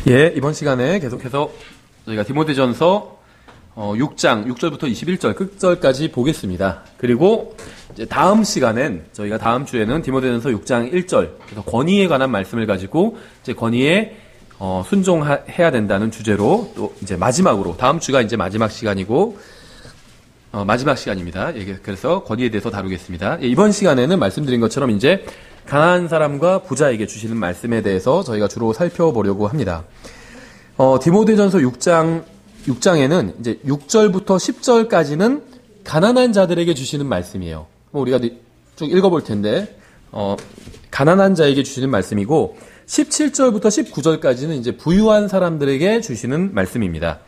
예, 이번 시간에 계속해서 저희가 디모데전서 6장 6절부터 21절 끝절까지 보겠습니다. 그리고 이제 다음 시간엔 저희가 다음 주에는 디모데전서 6장 1절 그래서 권위에 관한 말씀을 가지고 이제 권위에 순종해야 된다는 주제로 또 이제 마지막으로 다음 주가 이제 마지막 시간이고 마지막 시간입니다. 예, 그래서 권위에 대해서 다루겠습니다. 예, 이번 시간에는 말씀드린 것처럼 이제 가난한 사람과 부자에게 주시는 말씀에 대해서 저희가 주로 살펴보려고 합니다. 디모데전서 6장에는 이제 6절부터 10절까지는 가난한 자들에게 주시는 말씀이에요. 우리가 쭉 읽어볼 텐데, 가난한 자에게 주시는 말씀이고, 17절부터 19절까지는 이제 부유한 사람들에게 주시는 말씀입니다.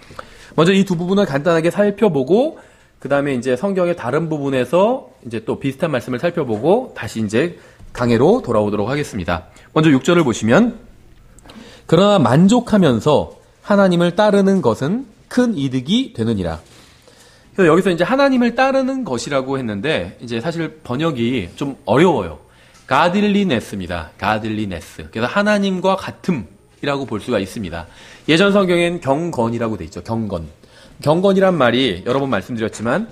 먼저 이 두 부분을 간단하게 살펴보고, 그 다음에 이제 성경의 다른 부분에서 이제 또 비슷한 말씀을 살펴보고, 다시 이제 강해로 돌아오도록 하겠습니다. 먼저 6절을 보시면 그러나 만족하면서 하나님을 따르는 것은 큰 이득이 되느니라. 그래서 여기서 이제 하나님을 따르는 것이라고 했는데 이제 사실 번역이 좀 어려워요. 가딜리네스입니다. 가딜리네스. 그래서 하나님과 같음이라고 볼 수가 있습니다. 예전 성경엔 경건이라고 돼 있죠. 경건. 경건이란 말이 여러 번 말씀드렸지만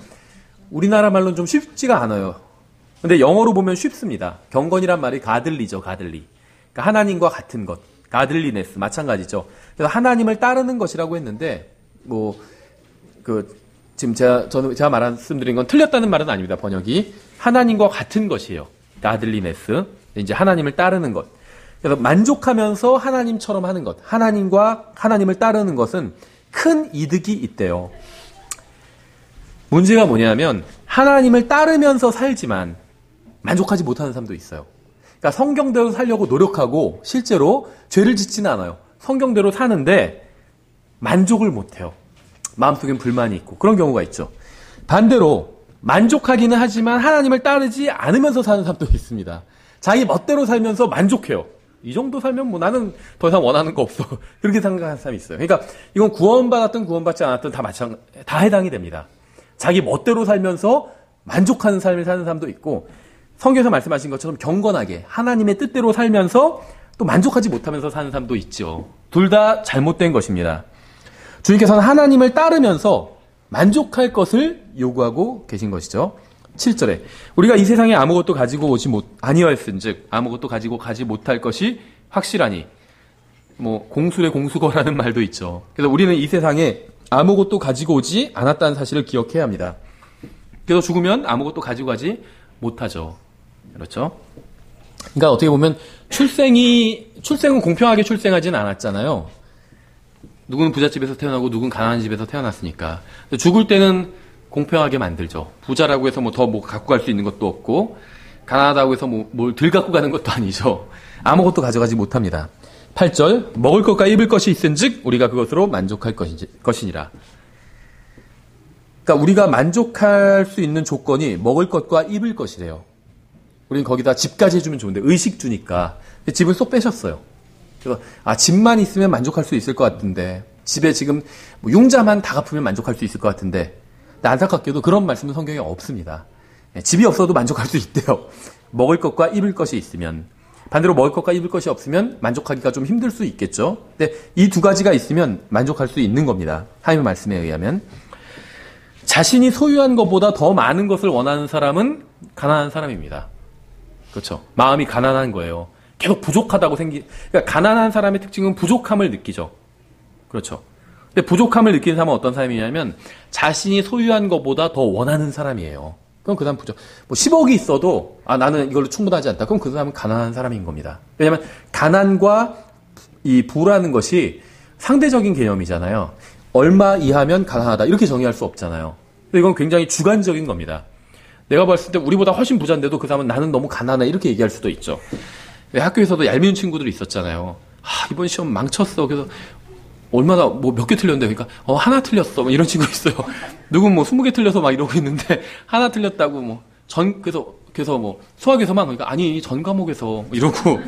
우리나라 말로는 좀 쉽지가 않아요. 근데 영어로 보면 쉽습니다. 경건이란 말이 가들리죠, 가들리. 그러니까 하나님과 같은 것. 가들리네스, 마찬가지죠. 그래서 하나님을 따르는 것이라고 했는데, 지금 제가 말씀드린 건 틀렸다는 말은 아닙니다, 번역이. 하나님과 같은 것이에요. 가들리네스. 이제 하나님을 따르는 것. 그래서 만족하면서 하나님처럼 하는 것. 하나님을 따르는 것은 큰 이득이 있대요. 문제가 뭐냐면, 하나님을 따르면서 살지만, 만족하지 못하는 사람도 있어요. 그러니까 성경대로 살려고 노력하고 실제로 죄를 짓지는 않아요. 성경대로 사는데 만족을 못해요. 마음속엔 불만이 있고 그런 경우가 있죠. 반대로 만족하기는 하지만 하나님을 따르지 않으면서 사는 사람도 있습니다. 자기 멋대로 살면서 만족해요. 이 정도 살면 뭐 나는 더 이상 원하는 거 없어. 그렇게 생각하는 사람이 있어요. 그러니까 이건 구원받았든 구원받지 않았든 다 해당이 됩니다. 자기 멋대로 살면서 만족하는 삶을 사는 사람도 있고 성경에서 말씀하신 것처럼 경건하게 하나님의 뜻대로 살면서 또 만족하지 못하면서 사는 사람도 있죠. 둘 다 잘못된 것입니다. 주님께서는 하나님을 따르면서 만족할 것을 요구하고 계신 것이죠. 7절에 우리가 이 세상에 아무것도 가지고 오지 아니하였은즉 아무것도 가지고 가지 못할 것이 확실하니 공술의 공수거라는 말도 있죠. 그래서 우리는 이 세상에 아무것도 가지고 오지 않았다는 사실을 기억해야 합니다. 그래서 죽으면 아무것도 가지고 가지 못하죠. 그렇죠? 그러니까 어떻게 보면 출생은 공평하게 출생하지는 않았잖아요. 누구는 부잣집에서 태어나고 누구는 가난한 집에서 태어났으니까. 죽을 때는 공평하게 만들죠. 부자라고 해서 더 갖고 갈 수 있는 것도 없고 가난하다고 해서 뭘 덜 갖고 가는 것도 아니죠. 아무것도 가져가지 못합니다. 8절 먹을 것과 입을 것이 있은즉 우리가 그것으로 만족할 것이니라. 그러니까 우리가 만족할 수 있는 조건이 먹을 것과 입을 것이래요. 우리는 거기다 집까지 해주면 좋은데 의식 주니까 집을 쏙 빼셨어요. 그래서 집만 있으면 만족할 수 있을 것 같은데 집에 지금 융자만 다 갚으면 만족할 수 있을 것 같은데 근데 안타깝게도 그런 말씀은 성경에 없습니다. 집이 없어도 만족할 수 있대요. 먹을 것과 입을 것이 있으면. 반대로 먹을 것과 입을 것이 없으면 만족하기가 좀 힘들 수 있겠죠. 근데 이 두 가지가 있으면 만족할 수 있는 겁니다. 하나님의 말씀에 의하면. 자신이 소유한 것보다 더 많은 것을 원하는 사람은 가난한 사람입니다. 그렇죠. 마음이 가난한 거예요. 계속 부족하다고 그러니까 가난한 사람의 특징은 부족함을 느끼죠. 그렇죠. 근데 부족함을 느끼는 사람은 어떤 사람이냐면 자신이 소유한 것보다 더 원하는 사람이에요. 그럼 그 사람 부족. 10억이 있어도 나는 이걸로 충분하지 않다. 그럼 그 사람은 가난한 사람인 겁니다. 왜냐하면 가난과 이 부라는 것이 상대적인 개념이잖아요. 얼마 이하면 가난하다 이렇게 정의할 수 없잖아요. 이건 굉장히 주관적인 겁니다. 내가 봤을 때 우리보다 훨씬 부자인데도 그 사람은 나는 너무 가난해 이렇게 얘기할 수도 있죠. 학교에서도 얄미운 친구들이 있었잖아요. 이번 시험 망쳤어. 그래서 얼마나 몇 개 틀렸는데 그러니까 하나 틀렸어. 이런 친구 있어요. 누군 20개 틀려서 막 이러고 있는데 하나 틀렸다고 그래서 수학에서만 그러니까 아니 전 과목에서 이러고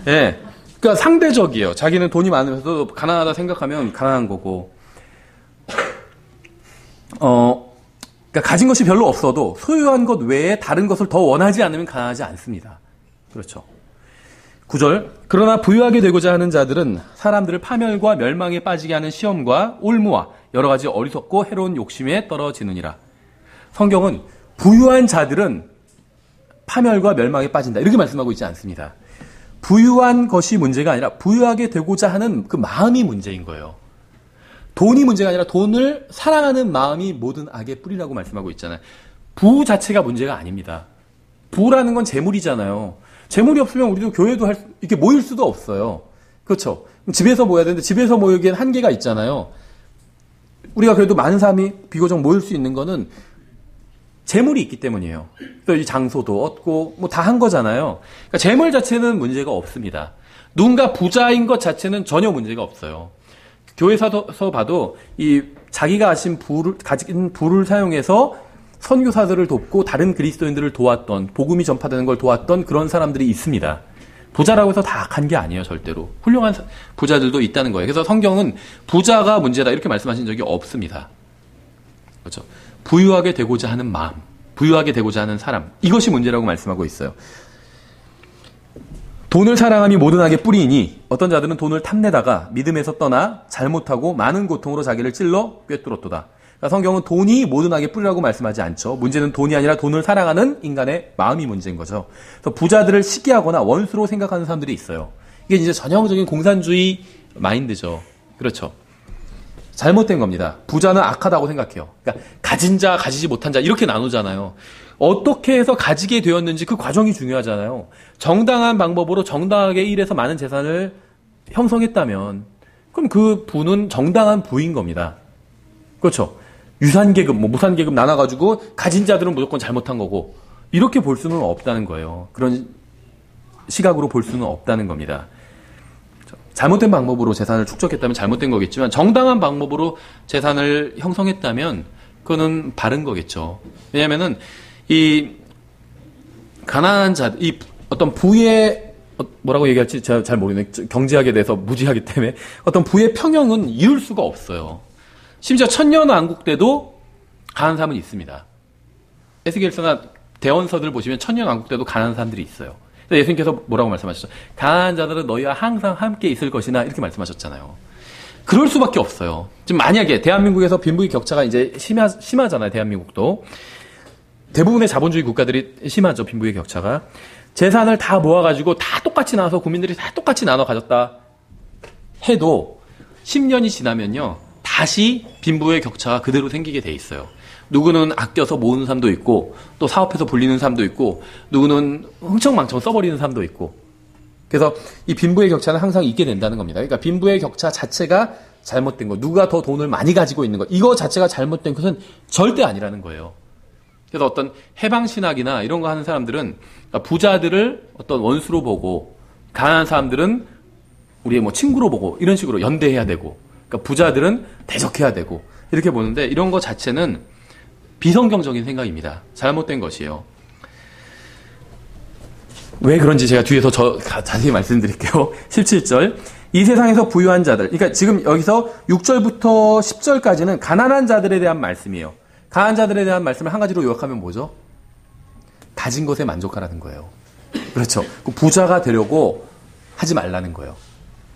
예. 그러니까 상대적이에요. 자기는 돈이 많으면서도 가난하다 생각하면 가난한 거고. 그러니까 가진 것이 별로 없어도 소유한 것 외에 다른 것을 더 원하지 않으면 가난하지 않습니다. 그렇죠. 9절. 그러나 부유하게 되고자 하는 자들은 사람들을 파멸과 멸망에 빠지게 하는 시험과 올무와 여러 가지 어리석고 해로운 욕심에 떨어지느니라. 성경은 부유한 자들은 파멸과 멸망에 빠진다, 이렇게 말씀하고 있지 않습니다. 부유한 것이 문제가 아니라 부유하게 되고자 하는 그 마음이 문제인 거예요. 돈이 문제가 아니라 돈을 사랑하는 마음이 모든 악의 뿌리라고 말씀하고 있잖아요. 부 자체가 문제가 아닙니다. 부라는 건 재물이잖아요. 재물이 없으면 우리도 교회도 이렇게 모일 수도 없어요. 그렇죠? 집에서 모여야 되는데 집에서 모이기엔 한계가 있잖아요. 우리가 그래도 많은 사람이 비교적 모일 수 있는 거는 재물이 있기 때문이에요. 또 이 장소도 얻고 뭐 다 한 거잖아요. 그러니까 재물 자체는 문제가 없습니다. 누군가 부자인 것 자체는 전혀 문제가 없어요. 교회에서 봐도 이 자기가 가진 부를 사용해서 선교사들을 돕고 다른 그리스도인들을 도왔던, 복음이 전파되는 걸 도왔던 그런 사람들이 있습니다. 부자라고 해서 다 악한 게 아니에요, 절대로. 훌륭한 부자들도 있다는 거예요. 그래서 성경은 부자가 문제다 이렇게 말씀하신 적이 없습니다. 그렇죠? 부유하게 되고자 하는 마음, 부유하게 되고자 하는 사람, 이것이 문제라고 말씀하고 있어요. 돈을 사랑함이 모든 악의 뿌리이니 어떤 자들은 돈을 탐내다가 믿음에서 떠나 잘못하고 많은 고통으로 자기를 찔러 꿰뚫었도다. 그러니까 성경은 돈이 모든 악의 뿌리라고 말씀하지 않죠. 문제는 돈이 아니라 돈을 사랑하는 인간의 마음이 문제인 거죠. 그래서 부자들을 시기하거나 원수로 생각하는 사람들이 있어요. 이게 이제 전형적인 공산주의 마인드죠. 그렇죠. 잘못된 겁니다. 부자는 악하다고 생각해요. 그러니까 가진 자, 가지지 못한 자 이렇게 나누잖아요. 어떻게 해서 가지게 되었는지 그 과정이 중요하잖아요. 정당한 방법으로 정당하게 일해서 많은 재산을 형성했다면 그럼 그 부는 정당한 부인 겁니다. 그렇죠. 유산계급, 무산계급 나눠가지고 가진 자들은 무조건 잘못한 거고 이렇게 볼 수는 없다는 거예요. 그런 시각으로 볼 수는 없다는 겁니다. 잘못된 방법으로 재산을 축적했다면 잘못된 거겠지만 정당한 방법으로 재산을 형성했다면 그거는 바른 거겠죠. 왜냐하면은 이 가난한 자, 이 어떤 부의 뭐라고 얘기할지 제가 잘 모르겠네요. 경제학에 대해서 무지하기 때문에 어떤 부의 평형은 이룰 수가 없어요. 심지어 천년왕국 때도 가난한 사람은 있습니다. 에스겔서나 대원서들 보시면 천년왕국 때도 가난한 사람들이 있어요. 예수님께서 뭐라고 말씀하셨죠? 가난한 자들은 너희와 항상 함께 있을 것이나 이렇게 말씀하셨잖아요. 그럴 수밖에 없어요. 지금 만약에 대한민국에서 빈부의 격차가 이제 심하잖아요. 대한민국도. 대부분의 자본주의 국가들이 심하죠. 빈부의 격차가. 재산을 다 모아가지고 다 똑같이 나눠서 국민들이 다 똑같이 나눠 가졌다 해도 10년이 지나면요. 다시 빈부의 격차가 그대로 생기게 돼 있어요. 누구는 아껴서 모으는 사람도 있고 또 사업해서 불리는 사람도 있고 누구는 흥청망청 써버리는 사람도 있고 그래서 이 빈부의 격차는 항상 있게 된다는 겁니다. 그러니까 빈부의 격차 자체가 잘못된 거, 누가 더 돈을 많이 가지고 있는 거, 이거 자체가 잘못된 것은 절대 아니라는 거예요. 그래서 어떤 해방신학이나 이런 거 하는 사람들은 부자들을 어떤 원수로 보고 가난한 사람들은 우리의 뭐 친구로 보고 이런 식으로 연대해야 되고 그러니까 부자들은 대적해야 되고 이렇게 보는데 이런 거 자체는 비성경적인 생각입니다. 잘못된 것이에요. 왜 그런지 제가 뒤에서 자세히 말씀드릴게요. 17절. 이 세상에서 부유한 자들. 그러니까 지금 여기서 6절부터 10절까지는 가난한 자들에 대한 말씀이에요. 가난한 자들에 대한 말씀을 한 가지로 요약하면 뭐죠? 가진 것에 만족하라는 거예요. 그렇죠. 부자가 되려고 하지 말라는 거예요.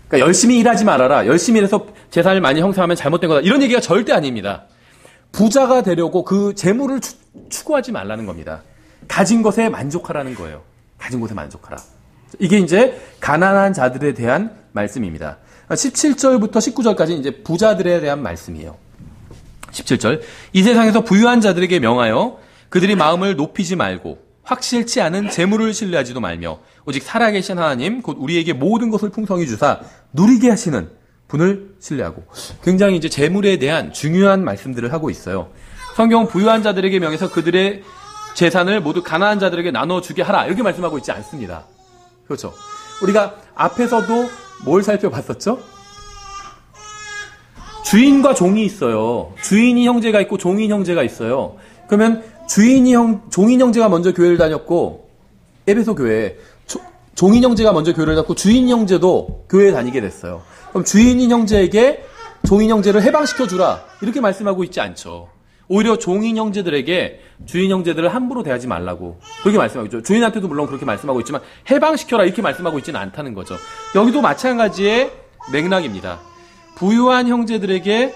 그러니까 열심히 일하지 말아라. 열심히 일해서 재산을 많이 형성하면 잘못된 거다. 이런 얘기가 절대 아닙니다. 부자가 되려고 그 재물을 추구하지 말라는 겁니다. 가진 것에 만족하라는 거예요. 가진 것에 만족하라. 이게 이제 가난한 자들에 대한 말씀입니다. 17절부터 19절까지 이제 부자들에 대한 말씀이에요. 17절. 이 세상에서 부유한 자들에게 명하여 그들이 마음을 높이지 말고 확실치 않은 재물을 신뢰하지도 말며 오직 살아계신 하나님 곧 우리에게 모든 것을 풍성히 주사 누리게 하시는 분을 신뢰하고 굉장히 이제 재물에 대한 중요한 말씀들을 하고 있어요. 성경은 부유한 자들에게 명해서 그들의 재산을 모두 가난한 자들에게 나눠주게 하라 이렇게 말씀하고 있지 않습니다. 그렇죠. 우리가 앞에서도 뭘 살펴봤었죠? 주인과 종이 있어요. 주인이 형제가 있고 종인 형제가 있어요. 그러면 종인 형제가 먼저 교회를 다녔고 에베소 교회에 종인 형제가 먼저 교회를 다녔고 주인 형제도 교회에 다니게 됐어요. 그럼 주인인 형제에게 종인 형제를 해방시켜 주라 이렇게 말씀하고 있지 않죠. 오히려 종인 형제들에게 주인 형제들을 함부로 대하지 말라고 그렇게 말씀하고 있죠. 주인한테도 물론 그렇게 말씀하고 있지만 해방시켜라 이렇게 말씀하고 있지는 않다는 거죠. 여기도 마찬가지의 맥락입니다. 부유한 형제들에게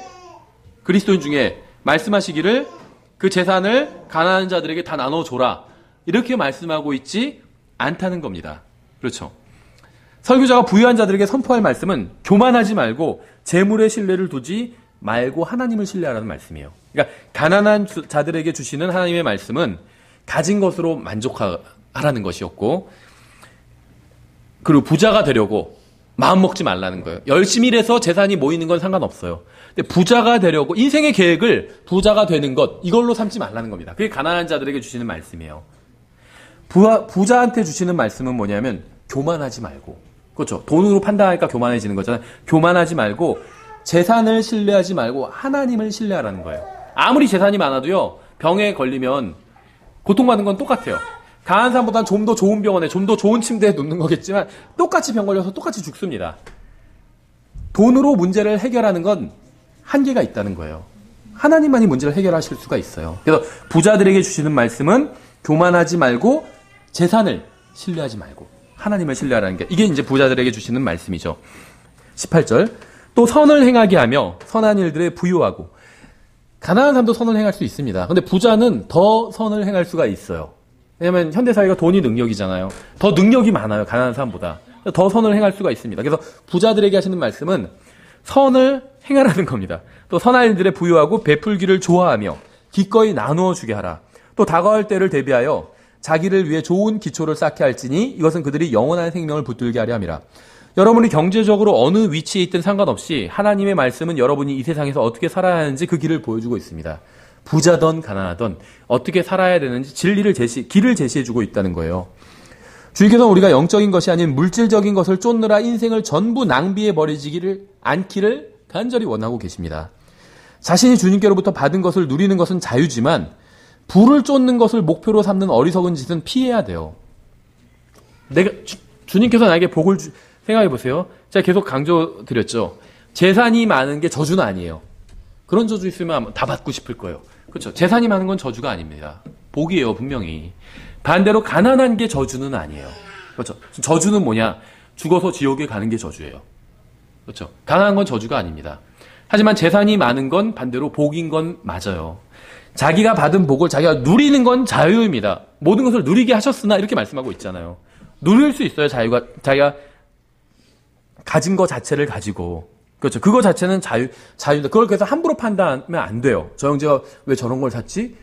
그리스도인 중에 말씀하시기를 그 재산을 가난한 자들에게 다 나눠줘라 이렇게 말씀하고 있지 않다는 겁니다. 그렇죠. 설교자가 부유한 자들에게 선포할 말씀은 교만하지 말고 재물에 신뢰를 두지 말고 하나님을 신뢰하라는 말씀이에요. 그러니까 가난한 자들에게 주시는 하나님의 말씀은 가진 것으로 만족하라는 것이었고, 그리고 부자가 되려고 마음 먹지 말라는 거예요. 열심히 일해서 재산이 모이는 건 상관없어요. 근데 부자가 되려고 인생의 계획을 부자가 되는 것 이걸로 삼지 말라는 겁니다. 그게 가난한 자들에게 주시는 말씀이에요. 부자한테 주시는 말씀은 뭐냐면 교만하지 말고, 그렇죠. 돈으로 판단하니까 교만해지는 거잖아요. 교만하지 말고 재산을 신뢰하지 말고 하나님을 신뢰하라는 거예요. 아무리 재산이 많아도요, 병에 걸리면 고통받는 건 똑같아요. 강한 사람보다는 좀 더 좋은 병원에, 좀 더 좋은 침대에 눕는 거겠지만 똑같이 병 걸려서 똑같이 죽습니다. 돈으로 문제를 해결하는 건 한계가 있다는 거예요. 하나님만이 문제를 해결하실 수가 있어요. 그래서 부자들에게 주시는 말씀은 교만하지 말고 재산을 신뢰하지 말고 하나님을 신뢰하라는 게, 이게 이제 부자들에게 주시는 말씀이죠. 18절. 또 선을 행하게 하며 선한 일들에 부유하고. 가난한 사람도 선을 행할 수 있습니다. 근데 부자는 더 선을 행할 수가 있어요. 왜냐면 현대사회가 돈이 능력이잖아요. 더 능력이 많아요. 가난한 사람보다. 더 선을 행할 수가 있습니다. 그래서 부자들에게 하시는 말씀은 선을 행하라는 겁니다. 또 선한 일들에 부유하고 베풀기를 좋아하며 기꺼이 나누어 주게 하라. 또 다가올 때를 대비하여 자기를 위해 좋은 기초를 쌓게 할지니 이것은 그들이 영원한 생명을 붙들게 하려 함이라. 여러분이 경제적으로 어느 위치에 있든 상관없이 하나님의 말씀은 여러분이 이 세상에서 어떻게 살아야 하는지 그 길을 보여주고 있습니다. 부자든 가난하든 어떻게 살아야 되는지 길을 제시해주고 있다는 거예요. 주님께서는 우리가 영적인 것이 아닌 물질적인 것을 쫓느라 인생을 전부 낭비해 버리지기를 않기를 간절히 원하고 계십니다. 자신이 주님께로부터 받은 것을 누리는 것은 자유지만 부를 쫓는 것을 목표로 삼는 어리석은 짓은 피해야 돼요. 주님께서 나에게 복을 생각해 보세요. 제가 계속 강조드렸죠. 재산이 많은 게 저주는 아니에요. 그런 저주 있으면 다 받고 싶을 거예요. 그렇죠. 재산이 많은 건 저주가 아닙니다. 복이에요, 분명히. 반대로 가난한 게 저주는 아니에요. 그렇죠. 저주는 뭐냐? 죽어서 지옥에 가는 게 저주예요. 그렇죠. 가난한 건 저주가 아닙니다. 하지만 재산이 많은 건 반대로 복인 건 맞아요. 자기가 받은 복을 자기가 누리는 건 자유입니다. 모든 것을 누리게 하셨으나 이렇게 말씀하고 있잖아요. 누릴 수 있어요. 자기가 가진 것 자체를 가지고. 그렇죠. 그거 자체는 자유입니다. 그걸 그래서 함부로 판단하면 안 돼요. 저 형제가 왜 저런 걸 샀지?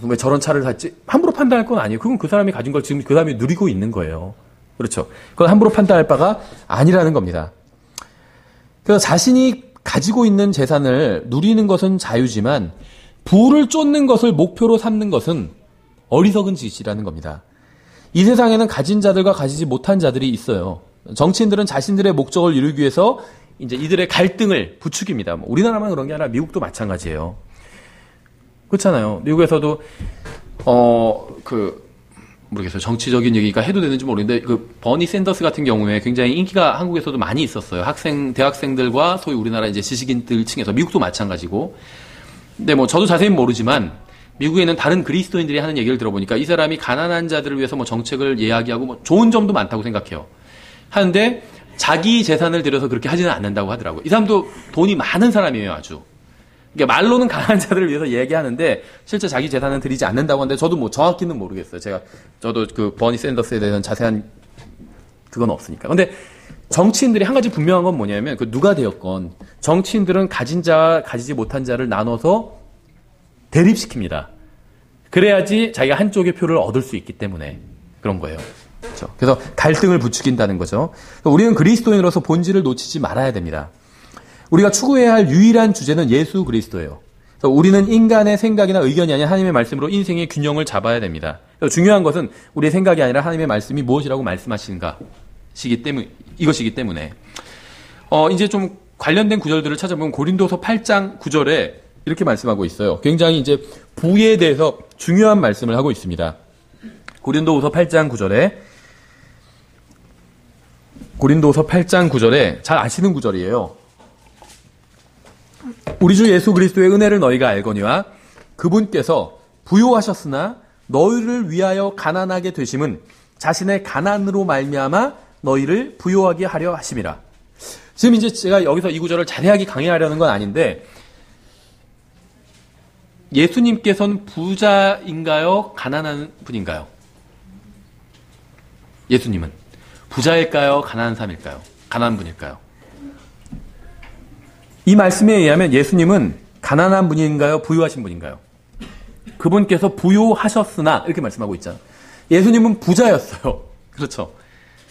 왜 저런 차를 샀지? 함부로 판단할 건 아니에요. 그건 그 사람이 가진 걸 지금 그 사람이 누리고 있는 거예요. 그렇죠. 그건 함부로 판단할 바가 아니라는 겁니다. 그래서 자신이 가지고 있는 재산을 누리는 것은 자유지만 부를 쫓는 것을 목표로 삼는 것은 어리석은 짓이라는 겁니다. 이 세상에는 가진 자들과 가지지 못한 자들이 있어요. 정치인들은 자신들의 목적을 이루기 위해서 이제 이들의 갈등을 부추깁니다. 우리나라만 그런 게 아니라 미국도 마찬가지예요. 그렇잖아요. 미국에서도 모르겠어요. 정치적인 얘기가 해도 되는지 모르겠는데 그 버니 샌더스 같은 경우에 굉장히 인기가 한국에서도 많이 있었어요. 대학생들과 소위 우리나라 이제 지식인들 층에서. 미국도 마찬가지고. 근데 저도 자세히는 모르지만 미국에는 다른 그리스도인들이 하는 얘기를 들어보니까 이 사람이 가난한 자들을 위해서 정책을 이야기하고 좋은 점도 많다고 생각해요. 하는데 자기 재산을 들여서 그렇게 하지는 않는다고 하더라고요. 이 사람도 돈이 많은 사람이에요, 아주. 그러니까 말로는 가난한 자들을 위해서 얘기하는데 실제 자기 재산은 들이지 않는다고 하는데 저도 정확히는 모르겠어요. 저도 그 버니 샌더스에 대해서는 자세한 그건 없으니까. 근데 정치인들이 한 가지 분명한 건 뭐냐면 누가 되었건 정치인들은 가진 자와 가지지 못한 자를 나눠서 대립시킵니다. 그래야지 자기가 한쪽의 표를 얻을 수 있기 때문에 그런 거예요. 그렇죠. 그래서 갈등을 부추긴다는 거죠. 우리는 그리스도인으로서 본질을 놓치지 말아야 됩니다. 우리가 추구해야 할 유일한 주제는 예수 그리스도예요. 우리는 인간의 생각이나 의견이 아닌 하나님의 말씀으로 인생의 균형을 잡아야 됩니다. 중요한 것은 우리의 생각이 아니라 하나님의 말씀이 무엇이라고 말씀하시는가 이것이기 때문에 이제 좀 관련된 구절들을 찾아보면 고린도서 8장 9절에 이렇게 말씀하고 있어요. 굉장히 이제 부에 대해서 중요한 말씀을 하고 있습니다. 고린도서 8장 9절에 잘 아시는 구절이에요. 우리 주 예수 그리스도의 은혜를 너희가 알거니와 그분께서 부요하셨으나 너희를 위하여 가난하게 되심은 자신의 가난으로 말미암아 너희를 부요하게 하려 하심이라. 지금 이제 제가 여기서 이 구절을 자세하게 강의하려는 건 아닌데, 예수님께서는 부자인가요? 가난한 분인가요? 예수님은 부자일까요? 가난한 사람일까요? 가난한 분일까요? 이 말씀에 의하면 예수님은 가난한 분인가요? 부유하신 분인가요? 그분께서 부유하셨으나 이렇게 말씀하고 있잖아요. 예수님은 부자였어요. 그렇죠.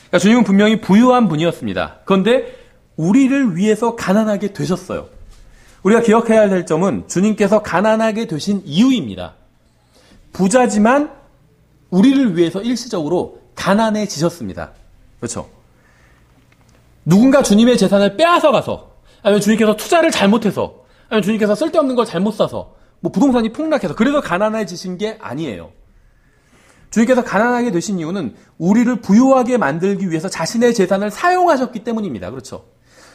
그러니까 주님은 분명히 부유한 분이었습니다. 그런데 우리를 위해서 가난하게 되셨어요. 우리가 기억해야 될 점은 주님께서 가난하게 되신 이유입니다. 부자지만 우리를 위해서 일시적으로 가난해지셨습니다. 그렇죠. 누군가 주님의 재산을 빼앗아 가서, 아니면 주님께서 투자를 잘못해서, 아니면 주님께서 쓸데없는 걸 잘못 사서, 뭐 부동산이 폭락해서 그래서 가난해지신 게 아니에요. 주님께서 가난하게 되신 이유는 우리를 부유하게 만들기 위해서 자신의 재산을 사용하셨기 때문입니다. 그렇죠.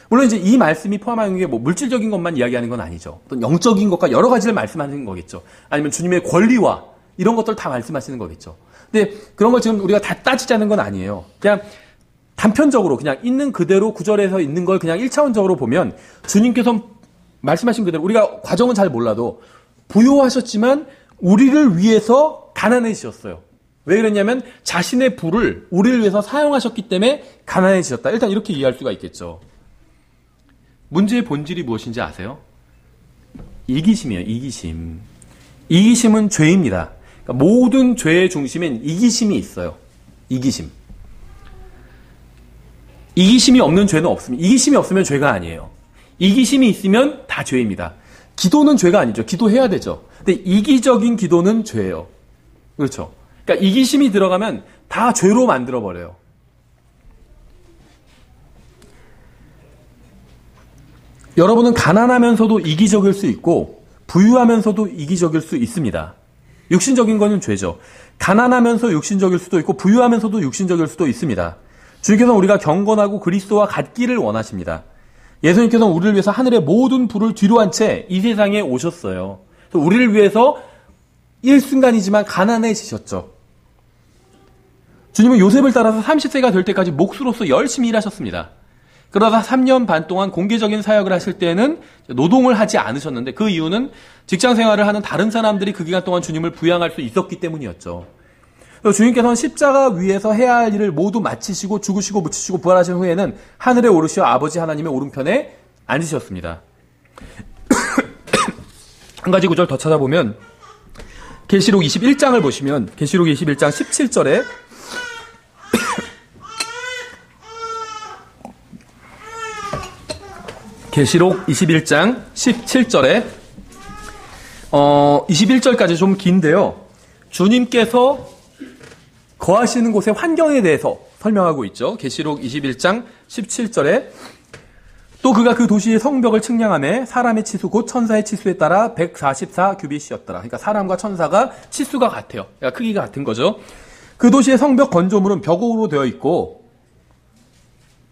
물론 이제 이 말씀이 포함하는 게 뭐 물질적인 것만 이야기하는 건 아니죠. 어떤 영적인 것과 여러 가지를 말씀하시는 거겠죠. 아니면 주님의 권리와 이런 것들을 다 말씀하시는 거겠죠. 근데 그런 걸 지금 우리가 다 따지자는 건 아니에요. 그냥 단편적으로 그냥 있는 그대로 구절에서 있는 걸 그냥 1차원적으로 보면 주님께서 말씀하신 그대로 우리가 과정은 잘 몰라도 부요하셨지만 우리를 위해서 가난해지셨어요. 왜 그랬냐면 자신의 부를 우리를 위해서 사용하셨기 때문에 가난해지셨다. 일단 이렇게 이해할 수가 있겠죠. 문제의 본질이 무엇인지 아세요? 이기심이에요. 이기심. 이기심은 죄입니다. 그러니까 모든 죄의 중심엔 이기심이 있어요. 이기심. 이기심이 없는 죄는 없습니다. 이기심이 없으면 죄가 아니에요. 이기심이 있으면 다 죄입니다. 기도는 죄가 아니죠. 기도해야 되죠. 근데 이기적인 기도는 죄예요. 그렇죠. 그러니까 이기심이 들어가면 다 죄로 만들어버려요. 여러분은 가난하면서도 이기적일 수 있고 부유하면서도 이기적일 수 있습니다. 육신적인 거는 죄죠. 가난하면서 육신적일 수도 있고 부유하면서도 육신적일 수도 있습니다. 주님께서는 우리가 경건하고 그리스도와 같기를 원하십니다. 예수님께서는 우리를 위해서 하늘의 모든 부를 뒤로 한 채 이 세상에 오셨어요. 그래서 우리를 위해서 일순간이지만 가난해지셨죠. 주님은 요셉을 따라서 30세가 될 때까지 목수로서 열심히 일하셨습니다. 그러다 3년 반 동안 공개적인 사역을 하실 때는 노동을 하지 않으셨는데 그 이유는 직장 생활을 하는 다른 사람들이 그 기간 동안 주님을 부양할 수 있었기 때문이었죠. 주님께서는 십자가 위에서 해야 할 일을 모두 마치시고 죽으시고 묻히시고 부활하신 후에는 하늘에 오르시어 아버지 하나님의 오른편에 앉으셨습니다. 한 가지 구절 더 찾아보면 계시록 21장을 보시면 계시록 21장 17절에 계시록 21장 17절에 21절까지 좀 긴데요. 주님께서 거하시는 곳의 환경에 대해서 설명하고 있죠. 계시록 21장 17절에 또 그가 그 도시의 성벽을 측량하매 사람의 치수 곧 천사의 치수에 따라 144 규빗이었더라. 그러니까 사람과 천사가 치수가 같아요. 그러니까 크기가 같은 거죠. 그 도시의 성벽 건조물은 벽옥으로 되어 있고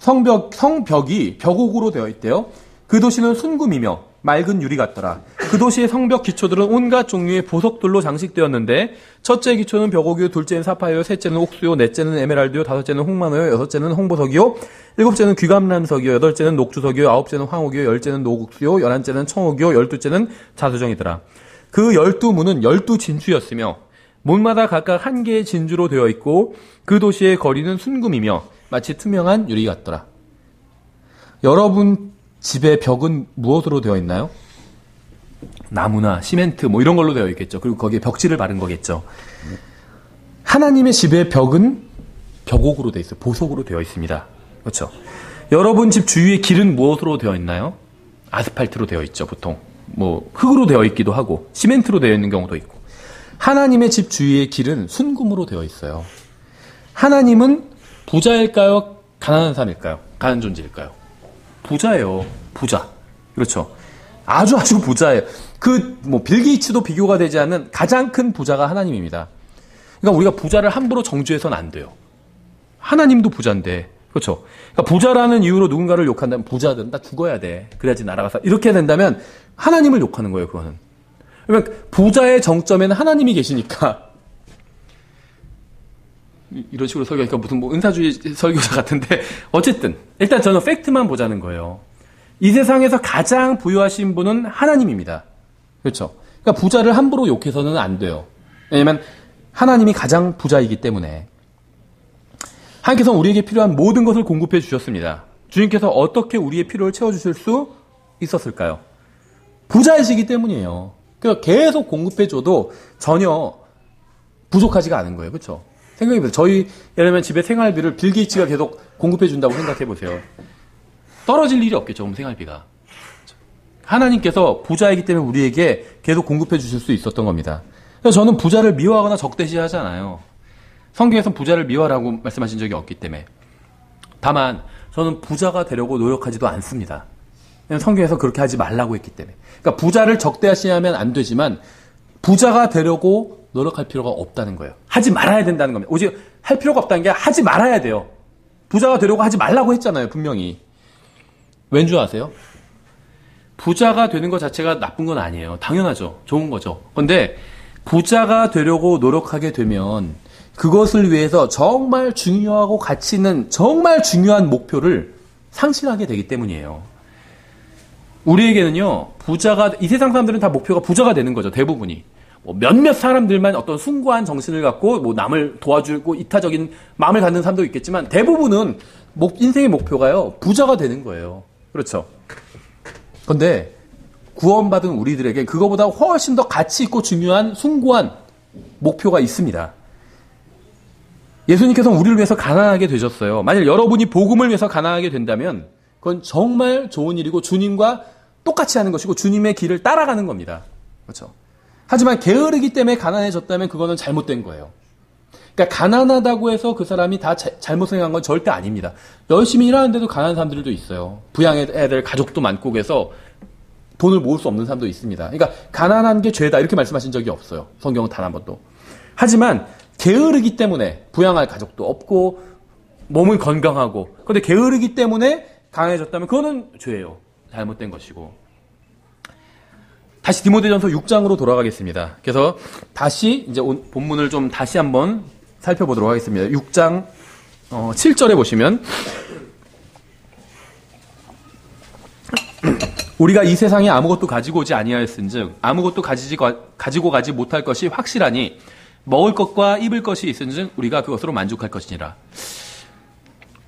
성벽이 벽옥으로 되어 있대요. 그 도시는 순금이며 맑은 유리 같더라. 그 도시의 성벽 기초들은 온갖 종류의 보석들로 장식되었는데 첫째 기초는 벽옥이요, 둘째는 사파이요, 셋째는 옥수요, 넷째는 에메랄드요, 다섯째는 홍마노요, 여섯째는 홍보석이요, 일곱째는 귀감란석이요, 여덟째는 녹주석이요, 아홉째는 황옥이요, 열째는 노국수요, 열한째는 청옥이요, 열두째는 자수정이더라. 그 12문은 12진주였으며 문마다 각각 한 개의 진주로 되어 있고 그 도시의 거리는 순금이며 마치 투명한 유리 같더라. 여러분 집의 벽은 무엇으로 되어 있나요? 나무나 시멘트 뭐 이런 걸로 되어 있겠죠. 그리고 거기에 벽지를 바른 거겠죠. 하나님의 집의 벽은 벽옥으로 되어 있어요. 보석으로 되어 있습니다. 그렇죠. 여러분 집 주위의 길은 무엇으로 되어 있나요? 아스팔트로 되어 있죠. 보통 뭐 흙으로 되어 있기도 하고 시멘트로 되어 있는 경우도 있고. 하나님의 집 주위의 길은 순금으로 되어 있어요. 하나님은 부자일까요? 가난한 사람일까요? 가난한 존재일까요? 부자예요. 부자. 그렇죠. 아주 부자예요. 빌 게이츠도 비교가 되지 않는 가장 큰 부자가 하나님입니다. 그러니까 우리가 부자를 함부로 정죄해서는 안 돼요. 하나님도 부자인데. 그렇죠. 그러니까 부자라는 이유로 누군가를 욕한다면 부자들은 다 죽어야 돼. 그래야지 나라가 이렇게 된다면 하나님을 욕하는 거예요, 그거는. 그러면 부자의 정점에는 하나님이 계시니까 이런 식으로 설교하니까 무슨 뭐 은사주의 설교자 같은데 어쨌든 일단 저는 팩트만 보자는 거예요. 이 세상에서 가장 부유하신 분은 하나님입니다. 그렇죠? 그러니까 부자를 함부로 욕해서는 안 돼요. 왜냐면 하나님이 가장 부자이기 때문에. 하나님께서는 우리에게 필요한 모든 것을 공급해 주셨습니다. 주님께서 어떻게 우리의 필요를 채워주실 수 있었을까요? 부자이시기 때문이에요. 그래서 계속 공급해 줘도 전혀 부족하지가 않은 거예요. 그렇죠? 생각해보세요. 저희 예를 들면 집에 생활비를 빌 게이츠가 계속 공급해 준다고 생각해보세요. 떨어질 일이 없겠죠. 생활비가. 하나님께서 부자이기 때문에 우리에게 계속 공급해 주실 수 있었던 겁니다. 그래서 저는 부자를 미워하거나 적대시하지 않아요. 성경에서 부자를 미워하라고 말씀하신 적이 없기 때문에. 다만 저는 부자가 되려고 노력하지도 않습니다. 성경에서 그렇게 하지 말라고 했기 때문에. 그러니까 부자를 적대하시면 안 되지만 부자가 되려고 노력할 필요가 없다는 거예요. 하지 말아야 된다는 겁니다. 오직 할 필요가 없다는 게 하지 말아야 돼요. 부자가 되려고 하지 말라고 했잖아요. 분명히. 왠 줄 아세요? 부자가 되는 것 자체가 나쁜 건 아니에요. 당연하죠. 좋은 거죠. 그런데 부자가 되려고 노력하게 되면 그것을 위해서 정말 중요하고 가치 있는 정말 중요한 목표를 상실하게 되기 때문이에요. 우리에게는요, 이 세상 사람들은 다 목표가 부자가 되는 거죠. 대부분이. 뭐 몇몇 사람들만 어떤 숭고한 정신을 갖고 뭐 남을 도와주고 이타적인 마음을 갖는 사람도 있겠지만 대부분은 인생의 목표가요, 부자가 되는 거예요. 그렇죠. 그런데 구원받은 우리들에게 그거보다 훨씬 더 가치 있고 중요한 숭고한 목표가 있습니다. 예수님께서는 우리를 위해서 가난하게 되셨어요. 만약 여러분이 복음을 위해서 가난하게 된다면 그건 정말 좋은 일이고 주님과 똑같이 하는 것이고 주님의 길을 따라가는 겁니다. 그렇죠. 하지만 게으르기 때문에 가난해졌다면 그거는 잘못된 거예요. 그러니까 가난하다고 해서 그 사람이 다 잘못 생각한 건 절대 아닙니다. 열심히 일하는데도 가난한 사람들도 있어요. 부양해야 될 가족도 많고 그래서 돈을 모을 수 없는 사람도 있습니다. 그러니까 가난한 게 죄다 이렇게 말씀하신 적이 없어요. 성경은 단 한 번도. 하지만 게으르기 때문에 부양할 가족도 없고 몸은 건강하고 그런데 게으르기 때문에 강해졌다면 그거는 죄예요. 잘못된 것이고. 다시 디모데전서 6장으로 돌아가겠습니다. 그래서 다시 이제 본문을 좀 다시 한번 살펴보도록 하겠습니다. 6장 7절에 보시면 우리가 이 세상에 아무것도 가지고 오지 아니하였은즉 아무것도 가지고 가지 못할 것이 확실하니 먹을 것과 입을 것이 있은즉 우리가 그것으로 만족할 것이니라.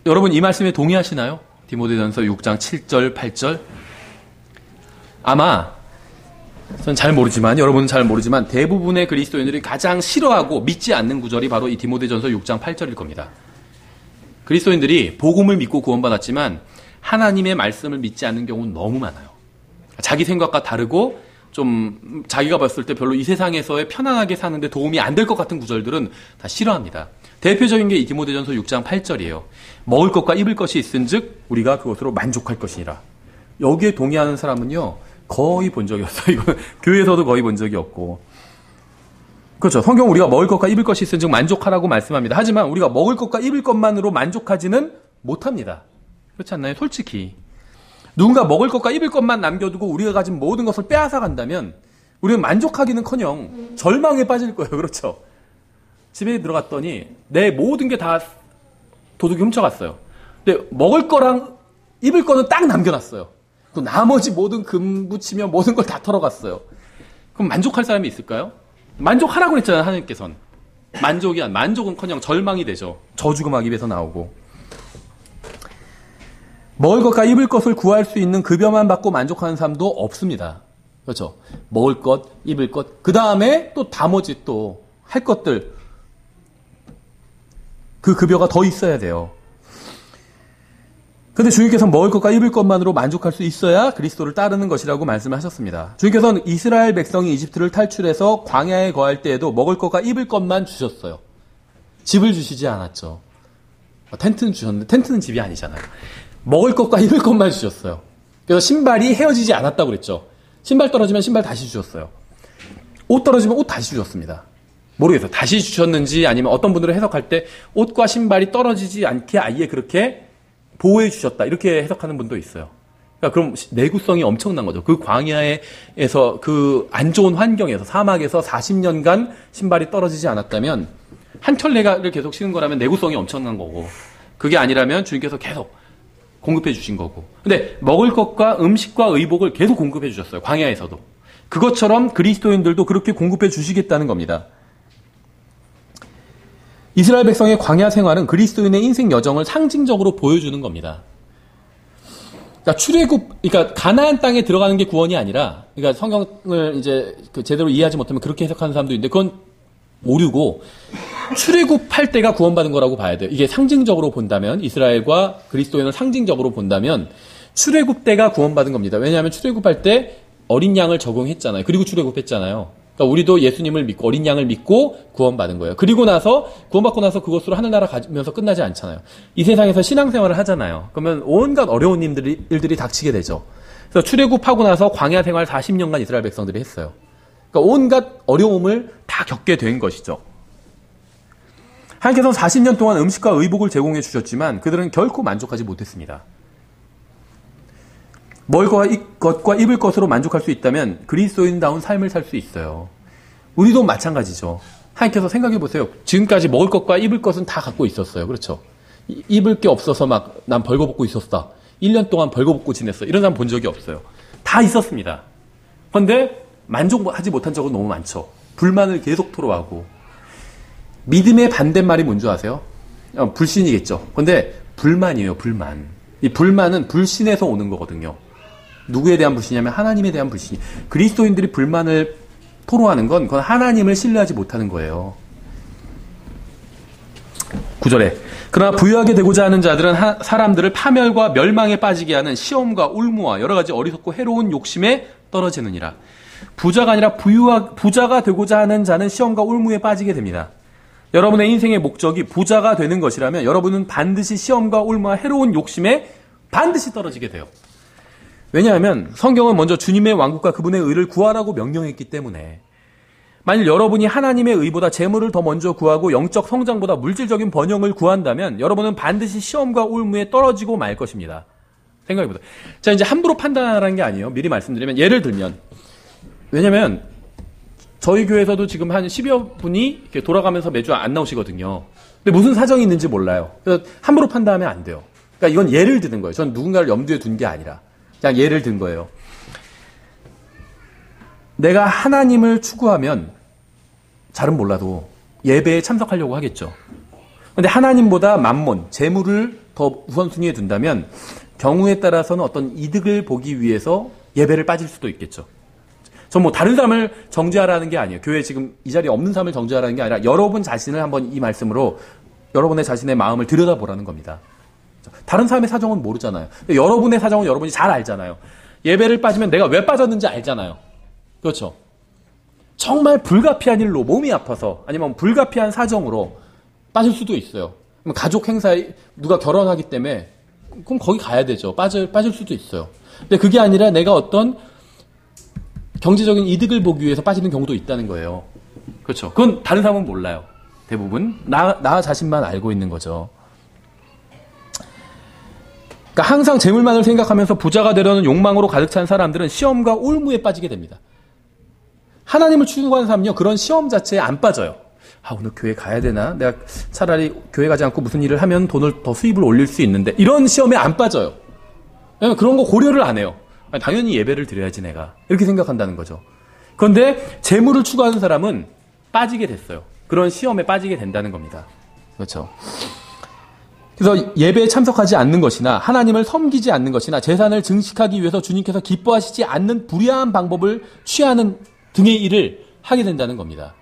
여러분 이 말씀에 동의하시나요? 디모데전서 6장 7절 8절. 아마 저는 잘 모르지만 여러분은 잘 모르지만 대부분의 그리스도인들이 가장 싫어하고 믿지 않는 구절이 바로 이 디모데전서 6장 8절일 겁니다. 그리스도인들이 복음을 믿고 구원받았지만 하나님의 말씀을 믿지 않는 경우는 너무 많아요. 자기 생각과 다르고 좀 자기가 봤을 때 별로 이 세상에서의 편안하게 사는데 도움이 안 될 것 같은 구절들은 다 싫어합니다. 대표적인 게 이 디모데전서 6장 8절이에요. 먹을 것과 입을 것이 있은즉 우리가 그것으로 만족할 것이니라. 여기에 동의하는 사람은요 거의 본 적이 없어요. 이거 교회에서도 거의 본 적이 없고. 그렇죠. 성경 우리가 먹을 것과 입을 것이 있은즉 만족하라고 말씀합니다. 하지만 우리가 먹을 것과 입을 것만으로 만족하지는 못합니다. 그렇지 않나요? 솔직히. 누군가 먹을 것과 입을 것만 남겨두고 우리가 가진 모든 것을 빼앗아 간다면 우리는 만족하기는커녕 절망에 빠질 거예요. 그렇죠. 집에 들어갔더니 내 모든 게 다 도둑이 훔쳐갔어요. 근데 먹을 거랑 입을 거는 딱 남겨놨어요. 또 나머지 모든 금 붙이며 모든 걸 다 털어갔어요. 그럼 만족할 사람이 있을까요? 만족하라고 그랬잖아요. 하나님께서는. 만족은커녕 절망이 되죠. 저주가 막 입에서 나오고. 먹을 것과 입을 것을 구할 수 있는 급여만 받고 만족하는 사람도 없습니다. 그렇죠. 먹을 것, 입을 것, 그 다음에 또 나머지 또 할 것들, 그 급여가 더 있어야 돼요. 그런데 주님께서는 먹을 것과 입을 것만으로 만족할 수 있어야 그리스도를 따르는 것이라고 말씀하셨습니다. 주님께서는 이스라엘 백성이 이집트를 탈출해서 광야에 거할 때에도 먹을 것과 입을 것만 주셨어요. 집을 주시지 않았죠. 텐트는 주셨는데 텐트는 집이 아니잖아요. 먹을 것과 입을 것만 주셨어요. 그래서 신발이 헤어지지 않았다고 그랬죠. 신발 떨어지면 신발 다시 주셨어요. 옷 떨어지면 옷 다시 주셨습니다. 모르겠어요. 다시 주셨는지 아니면 어떤 분들은 해석할 때 옷과 신발이 떨어지지 않게 아예 그렇게 보호해 주셨다. 이렇게 해석하는 분도 있어요. 그러니까 그럼 내구성이 엄청난 거죠. 그 광야에서 그 안 좋은 환경에서 사막에서 40년간 신발이 떨어지지 않았다면 한 켤레를 계속 신은 거라면 내구성이 엄청난 거고 그게 아니라면 주님께서 계속 공급해 주신 거고. 근데 먹을 것과 음식과 의복을 계속 공급해 주셨어요. 광야에서도. 그것처럼 그리스도인들도 그렇게 공급해 주시겠다는 겁니다. 이스라엘 백성의 광야 생활은 그리스도인의 인생 여정을 상징적으로 보여주는 겁니다. 그러니까 그러니까 가나안 땅에 들어가는 게 구원이 아니라, 그러니까 성경을 이제 제대로 이해하지 못하면 그렇게 해석하는 사람도 있는데 그건 오류고 출애굽할 때가 구원받은 거라고 봐야 돼요. 이게 상징적으로 본다면 이스라엘과 그리스도인을 상징적으로 본다면 출애굽 때가 구원받은 겁니다. 왜냐하면 출애굽할 때 어린 양을 적용했잖아요. 그리고 출애굽했잖아요. 그러니까 우리도 예수님을 믿고 어린 양을 믿고 구원받은 거예요. 그리고 나서 구원받고 나서 그것으로 하늘나라 가면서 끝나지 않잖아요. 이 세상에서 신앙생활을 하잖아요. 그러면 온갖 어려운 일들이 닥치게 되죠. 그래서 출애굽하고 나서 광야 생활 40년간 이스라엘 백성들이 했어요. 그러니까 온갖 어려움을 다 겪게 된 것이죠. 하나님께서 40년 동안 음식과 의복을 제공해 주셨지만 그들은 결코 만족하지 못했습니다. 먹을 것과 입을 것으로 만족할 수 있다면 그리스도인다운 삶을 살 수 있어요. 우리도 마찬가지죠. 하나님께서 생각해 보세요. 지금까지 먹을 것과 입을 것은 다 갖고 있었어요. 그렇죠? 입을 게 없어서 막 난 벌거벗고 있었다. 1년 동안 벌거벗고 지냈어. 이런 사람 본 적이 없어요. 다 있었습니다. 그런데 만족하지 못한 적은 너무 많죠. 불만을 계속 토로하고. 믿음의 반대말이 뭔지 아세요? 불신이겠죠. 그런데 불만이에요. 불만. 이 불만은 불신에서 오는 거거든요. 누구에 대한 불신이냐면 하나님에 대한 불신이. 그리스도인들이 불만을 토로하는 건 그건 하나님을 신뢰하지 못하는 거예요. 9절에 그러나 부유하게 되고자 하는 자들은 사람들을 파멸과 멸망에 빠지게 하는 시험과 울무와 여러 가지 어리석고 해로운 욕심에 떨어지느니라. 부자가 아니라 부자가 되고자 하는 자는 시험과 울무에 빠지게 됩니다. 여러분의 인생의 목적이 부자가 되는 것이라면 여러분은 반드시 시험과 울무와 해로운 욕심에 반드시 떨어지게 돼요. 왜냐하면 성경은 먼저 주님의 왕국과 그분의 의를 구하라고 명령했기 때문에 만일 여러분이 하나님의 의보다 재물을 더 먼저 구하고 영적 성장보다 물질적인 번영을 구한다면 여러분은 반드시 시험과 울무에 떨어지고 말 것입니다. 생각해보세요. 자, 이제 함부로 판단하라는 게 아니에요. 미리 말씀드리면 예를 들면 왜냐면 저희 교회에서도 지금 한 10여 분이 이렇게 돌아가면서 매주 안 나오시거든요. 근데 무슨 사정이 있는지 몰라요. 그래서 함부로 판단하면 안 돼요. 그러니까 이건 예를 드는 거예요. 전 누군가를 염두에 둔 게 아니라 그냥 예를 든 거예요. 내가 하나님을 추구하면 잘은 몰라도 예배에 참석하려고 하겠죠. 그런데 하나님보다 만몬, 재물을 더 우선순위에 둔다면 경우에 따라서는 어떤 이득을 보기 위해서 예배를 빠질 수도 있겠죠. 전 뭐 다른 사람을 정죄하라는 게 아니에요. 교회에 지금 이 자리에 없는 사람을 정죄하라는 게 아니라 여러분 자신을 한번 이 말씀으로 여러분의 자신의 마음을 들여다보라는 겁니다. 다른 사람의 사정은 모르잖아요. 여러분의 사정은 여러분이 잘 알잖아요. 예배를 빠지면 내가 왜 빠졌는지 알잖아요. 그렇죠? 정말 불가피한 일로 몸이 아파서 아니면 불가피한 사정으로 빠질 수도 있어요. 가족 행사에 누가 결혼하기 때문에 그럼 거기 가야 되죠. 빠질 수도 있어요. 근데 그게 아니라 내가 어떤 경제적인 이득을 보기 위해서 빠지는 경우도 있다는 거예요. 그렇죠? 그건 다른 사람은 몰라요. 대부분 나 자신만 알고 있는 거죠. 그러니까 항상 재물만을 생각하면서 부자가 되려는 욕망으로 가득 찬 사람들은 시험과 울무에 빠지게 됩니다. 하나님을 추구하는 사람은요, 그런 시험 자체에 안 빠져요. 오늘 교회 가야 되나? 내가 차라리 교회 가지 않고 무슨 일을 하면 돈을 더 수입을 올릴 수 있는데 이런 시험에 안 빠져요. 왜냐면 그런 거 고려를 안 해요. 당연히 예배를 드려야지 내가. 이렇게 생각한다는 거죠. 그런데 재물을 추구하는 사람은 빠지게 됐어요. 그런 시험에 빠지게 된다는 겁니다. 그렇죠. 그래서 예배에 참석하지 않는 것이나 하나님을 섬기지 않는 것이나 재산을 증식하기 위해서 주님께서 기뻐하시지 않는 불의한 방법을 취하는 등의 일을 하게 된다는 겁니다.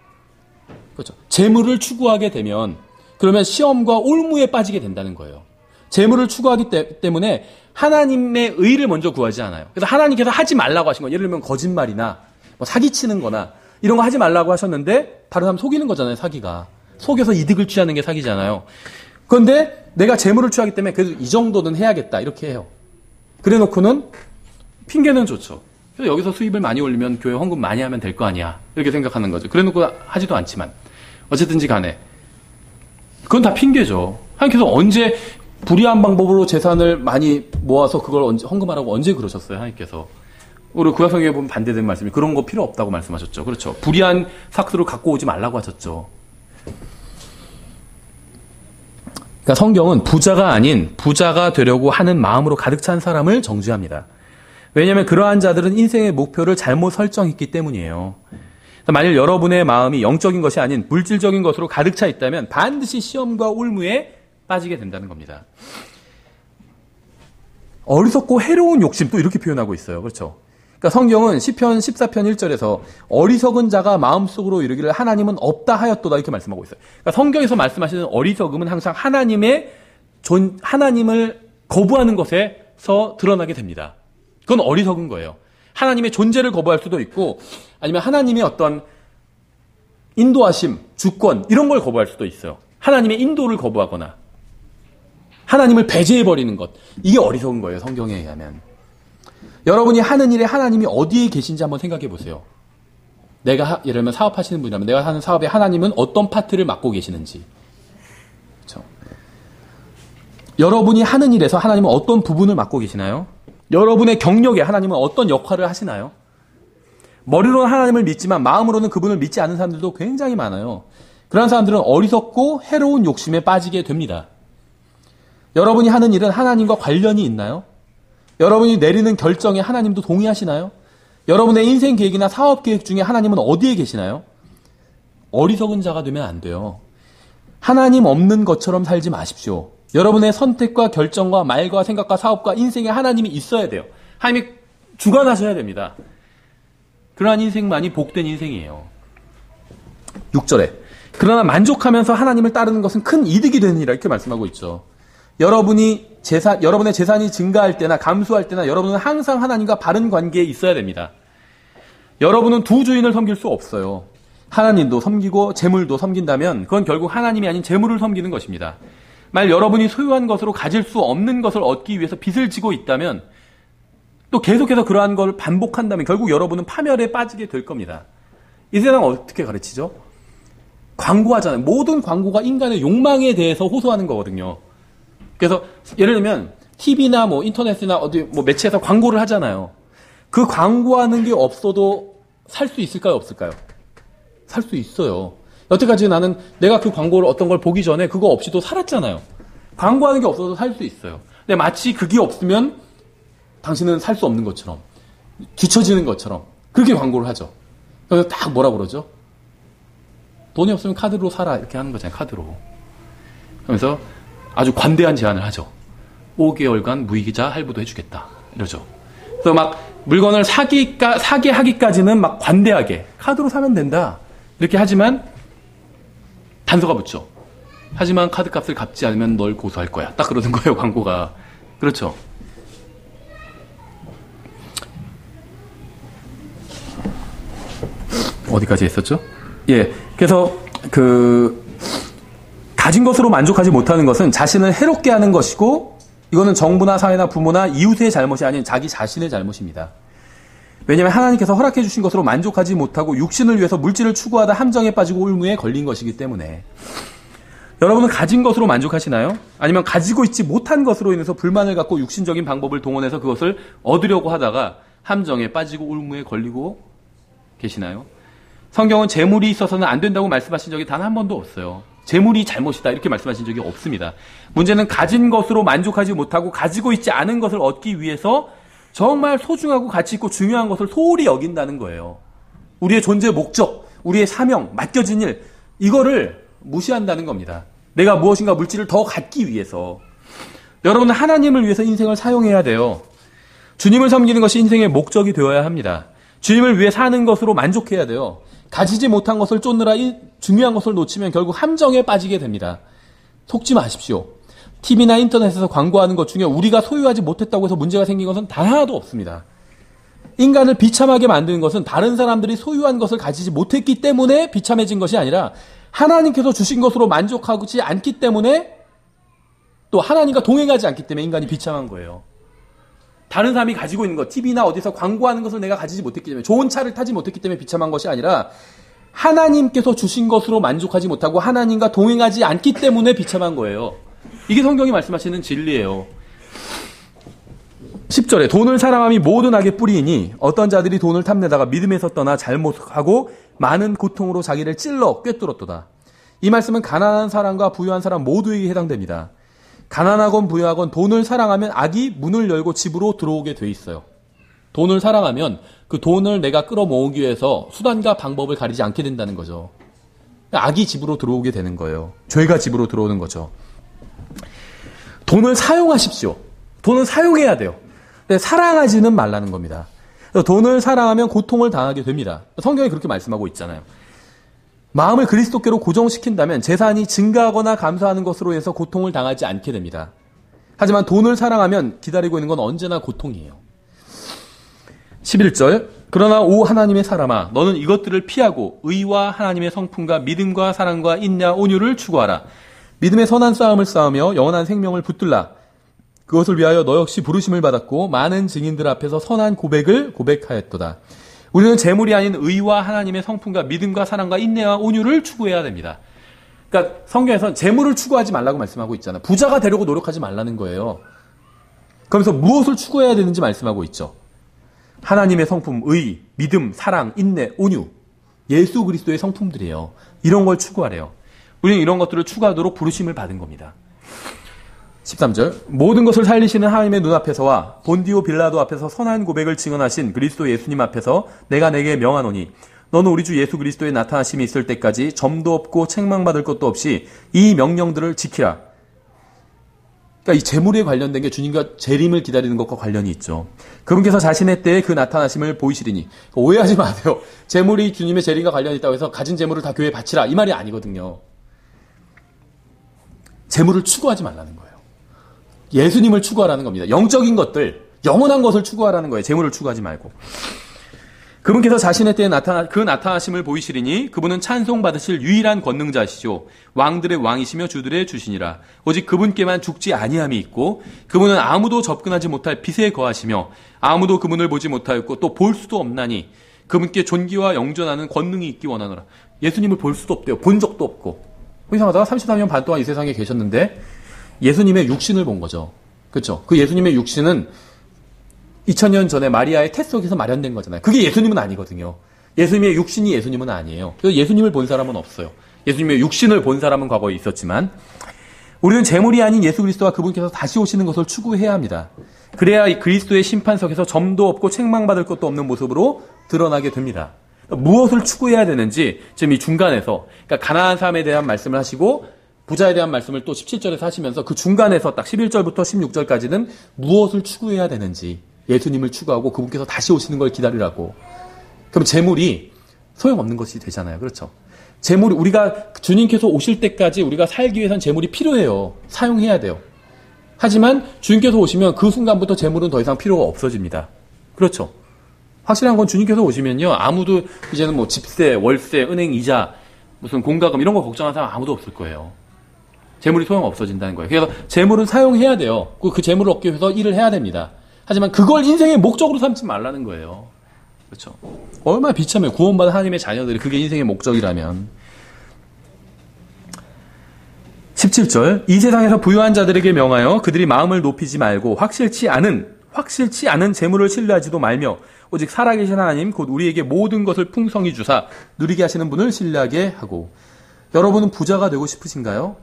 그렇죠. 재물을 추구하게 되면 그러면 시험과 올무에 빠지게 된다는 거예요. 재물을 추구하기 때문에 하나님의 의를 먼저 구하지 않아요. 그래서 하나님께서 하지 말라고 하신 거, 예를 들면 거짓말이나 뭐 사기치는 거나 이런 거 하지 말라고 하셨는데 다른 사람 속이는 거잖아요. 사기가. 속여서 이득을 취하는 게 사기잖아요. 그런데 내가 재물을 취하기 때문에 그래도 이 정도는 해야겠다 이렇게 해요. 그래 놓고는 핑계는 좋죠. 그래서 여기서 수입을 많이 올리면 교회 헌금 많이 하면 될 거 아니야 이렇게 생각하는 거죠. 그래 놓고 하지도 않지만 어쨌든지 간에 그건 다 핑계죠. 하나님께서 언제 불의한 방법으로 재산을 많이 모아서 그걸 헌금하라고 언제 그러셨어요, 하나님께서? 우리 구약성경에 보면 반대된 말씀이 그런 거 필요 없다고 말씀하셨죠. 그렇죠. 불의한 삭스를 갖고 오지 말라고 하셨죠. 그러니까 성경은 부자가 아닌 부자가 되려고 하는 마음으로 가득 찬 사람을 정죄합니다. 왜냐하면 그러한 자들은 인생의 목표를 잘못 설정했기 때문이에요. 만일 여러분의 마음이 영적인 것이 아닌 물질적인 것으로 가득 차 있다면 반드시 시험과 올무에 빠지게 된다는 겁니다. 어리석고 해로운 욕심 또 이렇게 표현하고 있어요. 그렇죠? 그러니까 성경은 시편 14편 1절에서 어리석은 자가 마음속으로 이르기를 하나님은 없다 하였도다 이렇게 말씀하고 있어요. 그러니까 성경에서 말씀하시는 어리석음은 항상 하나님을 거부하는 것에서 드러나게 됩니다. 그건 어리석은 거예요. 하나님의 존재를 거부할 수도 있고 아니면 하나님의 어떤 인도하심, 주권 이런 걸 거부할 수도 있어요. 하나님의 인도를 거부하거나 하나님을 배제해버리는 것. 이게 어리석은 거예요. 성경에 의하면. 여러분이 하는 일에 하나님이 어디에 계신지 한번 생각해 보세요. 내가 예를 들면 사업하시는 분이라면 내가 하는 사업에 하나님은 어떤 파트를 맡고 계시는지. 그렇죠? 여러분이 하는 일에서 하나님은 어떤 부분을 맡고 계시나요? 여러분의 경력에 하나님은 어떤 역할을 하시나요? 머리로는 하나님을 믿지만 마음으로는 그분을 믿지 않는 사람들도 굉장히 많아요. 그런 사람들은 어리석고 해로운 욕심에 빠지게 됩니다. 여러분이 하는 일은 하나님과 관련이 있나요? 여러분이 내리는 결정에 하나님도 동의하시나요? 여러분의 인생 계획이나 사업 계획 중에 하나님은 어디에 계시나요? 어리석은 자가 되면 안 돼요. 하나님 없는 것처럼 살지 마십시오. 여러분의 선택과 결정과 말과 생각과 사업과 인생에 하나님이 있어야 돼요. 하나님이 주관하셔야 됩니다. 그러한 인생만이 복된 인생이에요. 6절에 그러나 만족하면서 하나님을 따르는 것은 큰 이득이 되느니라 이렇게 말씀하고 있죠. 여러분의 재산이 증가할 때나 감소할 때나 여러분은 항상 하나님과 바른 관계에 있어야 됩니다. 여러분은 두 주인을 섬길 수 없어요. 하나님도 섬기고 재물도 섬긴다면 그건 결국 하나님이 아닌 재물을 섬기는 것입니다. 만약 여러분이 소유한 것으로 가질 수 없는 것을 얻기 위해서 빚을 지고 있다면 또 계속해서 그러한 걸 반복한다면 결국 여러분은 파멸에 빠지게 될 겁니다. 이 세상은 어떻게 가르치죠? 광고하잖아요. 모든 광고가 인간의 욕망에 대해서 호소하는 거거든요. 그래서 예를 들면 TV나 뭐 인터넷이나 어디 뭐 매체에서 광고를 하잖아요. 그 광고하는 게 없어도 살 수 있을까요? 없을까요? 살 수 있어요. 여태까지 나는 내가 그 광고를 어떤 걸 보기 전에 그거 없이도 살았잖아요. 광고하는 게 없어도 살 수 있어요. 근데 마치 그게 없으면 당신은 살 수 없는 것처럼 뒤처지는 것처럼 그렇게 광고를 하죠. 그래서 딱 뭐라 그러죠? 돈이 없으면 카드로 사라 이렇게 하는 거잖아요. 카드로. 그러면서 아주 관대한 제안을 하죠. 5개월간 무이자 할부도 해주겠다. 이러죠. 그래서 막 물건을 사게 하기까지는 막 관대하게 카드로 사면 된다. 이렇게 하지만 단서가 붙죠. 하지만 카드값을 갚지 않으면 널 고소할 거야. 딱 그러는 거예요. 광고가. 그렇죠. 어디까지 했었죠? 예. 그래서 가진 것으로 만족하지 못하는 것은 자신을 해롭게 하는 것이고 이거는 정부나 사회나 부모나 이웃의 잘못이 아닌 자기 자신의 잘못입니다. 왜냐하면 하나님께서 허락해 주신 것으로 만족하지 못하고 육신을 위해서 물질을 추구하다 함정에 빠지고 울무에 걸린 것이기 때문에 여러분은 가진 것으로 만족하시나요? 아니면 가지고 있지 못한 것으로 인해서 불만을 갖고 육신적인 방법을 동원해서 그것을 얻으려고 하다가 함정에 빠지고 울무에 걸리고 계시나요? 성경은 재물이 있어서는 안 된다고 말씀하신 적이 단 한 번도 없어요. 재물이 잘못이다 이렇게 말씀하신 적이 없습니다. 문제는 가진 것으로 만족하지 못하고 가지고 있지 않은 것을 얻기 위해서 정말 소중하고 가치 있고 중요한 것을 소홀히 여긴다는 거예요. 우리의 존재 목적, 우리의 사명, 맡겨진 일 이거를 무시한다는 겁니다. 내가 무엇인가 물질을 더 갖기 위해서. 여러분은 하나님을 위해서 인생을 사용해야 돼요. 주님을 섬기는 것이 인생의 목적이 되어야 합니다. 주님을 위해 사는 것으로 만족해야 돼요. 가지지 못한 것을 쫓느라 중요한 것을 놓치면 결국 함정에 빠지게 됩니다. 속지 마십시오. TV나 인터넷에서 광고하는 것 중에 우리가 소유하지 못했다고 해서 문제가 생긴 것은 단 하나도 없습니다. 인간을 비참하게 만드는 것은 다른 사람들이 소유한 것을 가지지 못했기 때문에 비참해진 것이 아니라 하나님께서 주신 것으로 만족하지 않기 때문에 또 하나님과 동행하지 않기 때문에 인간이 비참한 거예요. 다른 사람이 가지고 있는 것, TV나 어디서 광고하는 것을 내가 가지지 못했기 때문에, 좋은 차를 타지 못했기 때문에 비참한 것이 아니라 하나님께서 주신 것으로 만족하지 못하고 하나님과 동행하지 않기 때문에 비참한 거예요. 이게 성경이 말씀하시는 진리예요. 10절에 돈을 사랑함이 모든 악의 뿌리이니 어떤 자들이 돈을 탐내다가 믿음에서 떠나 잘못하고 많은 고통으로 자기를 찔러 꿰뚫었도다. 이 말씀은 가난한 사람과 부유한 사람 모두에게 해당됩니다. 가난하건 부유하건 돈을 사랑하면 악이 문을 열고 집으로 들어오게 돼 있어요. 돈을 사랑하면 그 돈을 내가 끌어모으기 위해서 수단과 방법을 가리지 않게 된다는 거죠. 악이 집으로 들어오게 되는 거예요. 죄가 집으로 들어오는 거죠. 돈을 사용하십시오. 돈을 사용해야 돼요. 근데 사랑하지는 말라는 겁니다. 돈을 사랑하면 고통을 당하게 됩니다. 성경이 그렇게 말씀하고 있잖아요. 마음을 그리스도께로 고정시킨다면 재산이 증가하거나 감소하는 것으로 해서 고통을 당하지 않게 됩니다. 하지만 돈을 사랑하면 기다리고 있는 건 언제나 고통이에요. 11절 그러나 오 하나님의 사람아 너는 이것들을 피하고 의와 하나님의 성품과 믿음과 사랑과 인내 온유를 추구하라. 믿음의 선한 싸움을 싸우며 영원한 생명을 붙들라. 그것을 위하여 너 역시 부르심을 받았고 많은 증인들 앞에서 선한 고백을 고백하였도다. 우리는 재물이 아닌 의와 하나님의 성품과 믿음과 사랑과 인내와 온유를 추구해야 됩니다. 그러니까 성경에서는 재물을 추구하지 말라고 말씀하고 있잖아요. 부자가 되려고 노력하지 말라는 거예요. 그러면서 무엇을 추구해야 되는지 말씀하고 있죠. 하나님의 성품, 의, 믿음, 사랑, 인내, 온유. 예수 그리스도의 성품들이에요. 이런 걸 추구하래요. 우리는 이런 것들을 추구하도록 부르심을 받은 겁니다. 13절 모든 것을 살리시는 하나님의 눈앞에서와 본디오 빌라도 앞에서 선한 고백을 증언하신 그리스도 예수님 앞에서 내가 내게 명하노니 너는 우리 주 예수 그리스도의 나타나심이 있을 때까지 점도 없고 책망받을 것도 없이 이 명령들을 지키라. 그러니까 이 재물에 관련된 게 주님과 재림을 기다리는 것과 관련이 있죠. 그분께서 자신의 때에 그 나타나심을 보이시리니 오해하지 마세요. 재물이 주님의 재림과 관련이 있다고 해서 가진 재물을 다 교회에 바치라 이 말이 아니거든요. 재물을 추구하지 말라는 거예요. 예수님을 추구하라는 겁니다. 영적인 것들, 영원한 것을 추구하라는 거예요. 재물을 추구하지 말고. 그분께서 자신의 때에 그 나타나심을 보이시리니 그분은 찬송받으실 유일한 권능자시죠. 왕들의 왕이시며 주들의 주시니라. 오직 그분께만 죽지 아니함이 있고 그분은 아무도 접근하지 못할 빛에 거하시며 아무도 그분을 보지 못하였고 또 볼 수도 없나니 그분께 존귀와 영존하는 권능이 있기 원하노라. 예수님을 볼 수도 없대요. 본 적도 없고. 이상하다가 33년 반 동안 이 세상에 계셨는데 예수님의 육신을 본 거죠. 그렇죠? 그 예수님의 육신은 2000년 전에 마리아의 태 속에서 마련된 거잖아요. 그게 예수님은 아니거든요. 예수님의 육신이 예수님은 아니에요. 그래서 예수님을 본 사람은 없어요. 예수님의 육신을 본 사람은 과거에 있었지만 우리는 재물이 아닌 예수 그리스도와 그분께서 다시 오시는 것을 추구해야 합니다. 그래야 이 그리스도의 심판석에서 점도 없고 책망받을 것도 없는 모습으로 드러나게 됩니다. 무엇을 추구해야 되는지 지금 이 중간에서 그러니까 가난한 사람에 대한 말씀을 하시고 부자에 대한 말씀을 또 17절에서 하시면서 그 중간에서 딱 11절부터 16절까지는 무엇을 추구해야 되는지 예수님을 추구하고 그분께서 다시 오시는 걸 기다리라고. 그럼 재물이 소용없는 것이 되잖아요. 그렇죠? 재물이 우리가 주님께서 오실 때까지 우리가 살기 위해선 재물이 필요해요. 사용해야 돼요. 하지만 주님께서 오시면 그 순간부터 재물은 더 이상 필요가 없어집니다. 그렇죠? 확실한 건 주님께서 오시면요. 아무도 이제는 뭐 집세, 월세, 은행 이자, 무슨 공과금 이런 거 걱정하는 사람 아무도 없을 거예요. 재물이 소용 없어진다는 거예요. 그래서 재물은 사용해야 돼요. 그 재물을 얻기 위해서 일을 해야 됩니다. 하지만 그걸 인생의 목적으로 삼지 말라는 거예요. 그렇죠? 얼마나 비참해요. 구원받은 하나님의 자녀들이 그게 인생의 목적이라면. 17절 이 세상에서 부유한 자들에게 명하여 그들이 마음을 높이지 말고 확실치 않은 재물을 신뢰하지도 말며 오직 살아계신 하나님 곧 우리에게 모든 것을 풍성히 주사 누리게 하시는 분을 신뢰하게 하고. 여러분은 부자가 되고 싶으신가요?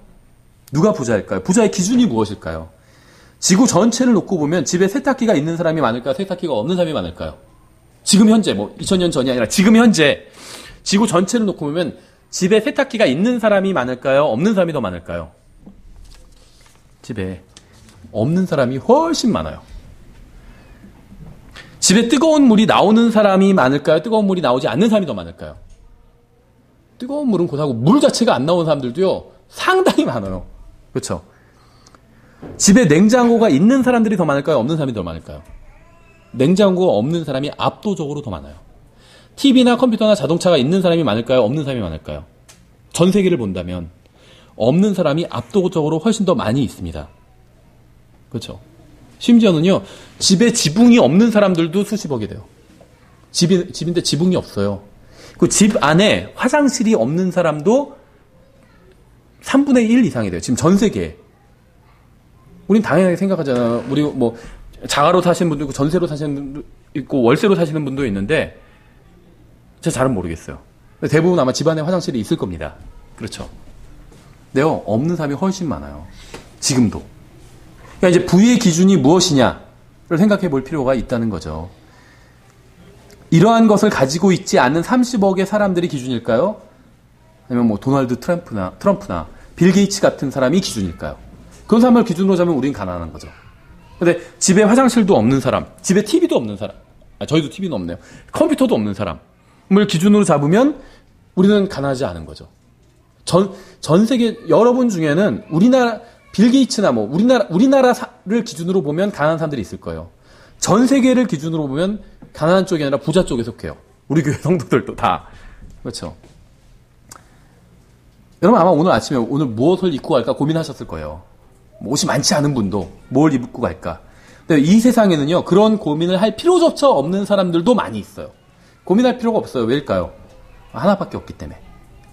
누가 부자일까요? 부자의 기준이 무엇일까요? 지구 전체를 놓고 보면 집에 세탁기가 있는 사람이 많을까요? 세탁기가 없는 사람이 많을까요? 지금 현재, 2000년 전이 아니라 지금 현재 지구 전체를 놓고 보면 집에 세탁기가 있는 사람이 많을까요? 없는 사람이 더 많을까요? 집에 없는 사람이 훨씬 많아요. 집에 뜨거운 물이 나오는 사람이 많을까요? 뜨거운 물이 나오지 않는 사람이 더 많을까요? 뜨거운 물은 고사고 물 자체가 안 나오는 사람들도요. 상당히 많아요. 그렇죠? 집에 냉장고가 있는 사람들이 더 많을까요? 없는 사람이 더 많을까요? 냉장고가 없는 사람이 압도적으로 더 많아요. TV나 컴퓨터나 자동차가 있는 사람이 많을까요? 없는 사람이 많을까요? 전 세계를 본다면 없는 사람이 압도적으로 훨씬 더 많이 있습니다. 그렇죠? 심지어는요. 집에 지붕이 없는 사람들도 수십억이 돼요. 집인데 지붕이 없어요. 그 집 안에 화장실이 없는 사람도 3분의 1 이상이 돼요. 지금 전 세계에. 우린 당연하게 생각하잖아요. 우리 뭐 자가로 사시는 분도 있고 전세로 사시는 분도 있고 월세로 사시는 분도 있는데 제가 잘은 모르겠어요. 대부분 아마 집안에 화장실이 있을 겁니다. 그렇죠. 근데요, 없는 사람이 훨씬 많아요. 지금도. 그러니까 이제 부의 기준이 무엇이냐를 생각해 볼 필요가 있다는 거죠. 이러한 것을 가지고 있지 않는 30억의 사람들이 기준일까요? 아니면 뭐 도널드 트럼프나 빌 게이츠 같은 사람이 기준일까요? 그런 사람을 기준으로 잡으면 우린 가난한 거죠. 근데 집에 화장실도 없는 사람, 집에 TV도 없는 사람, 저희도 TV는 없네요. 컴퓨터도 없는 사람을 기준으로 잡으면 우리는 가난하지 않은 거죠. 전 세계 여러분 중에는 우리나라 빌 게이츠나 뭐 우리나라를 기준으로 보면 가난한 사람들이 있을 거예요. 전 세계를 기준으로 보면 가난한 쪽이 아니라 부자 쪽에 속해요. 우리 교회 성도들도 다. 그렇죠. 여러분 아마 오늘 아침에 오늘 무엇을 입고 갈까 고민하셨을 거예요. 옷이 많지 않은 분도 뭘 입고 갈까. 근데 이 세상에는요, 그런 고민을 할 필요조차 없는 사람들도 많이 있어요. 고민할 필요가 없어요. 왜일까요? 하나밖에 없기 때문에.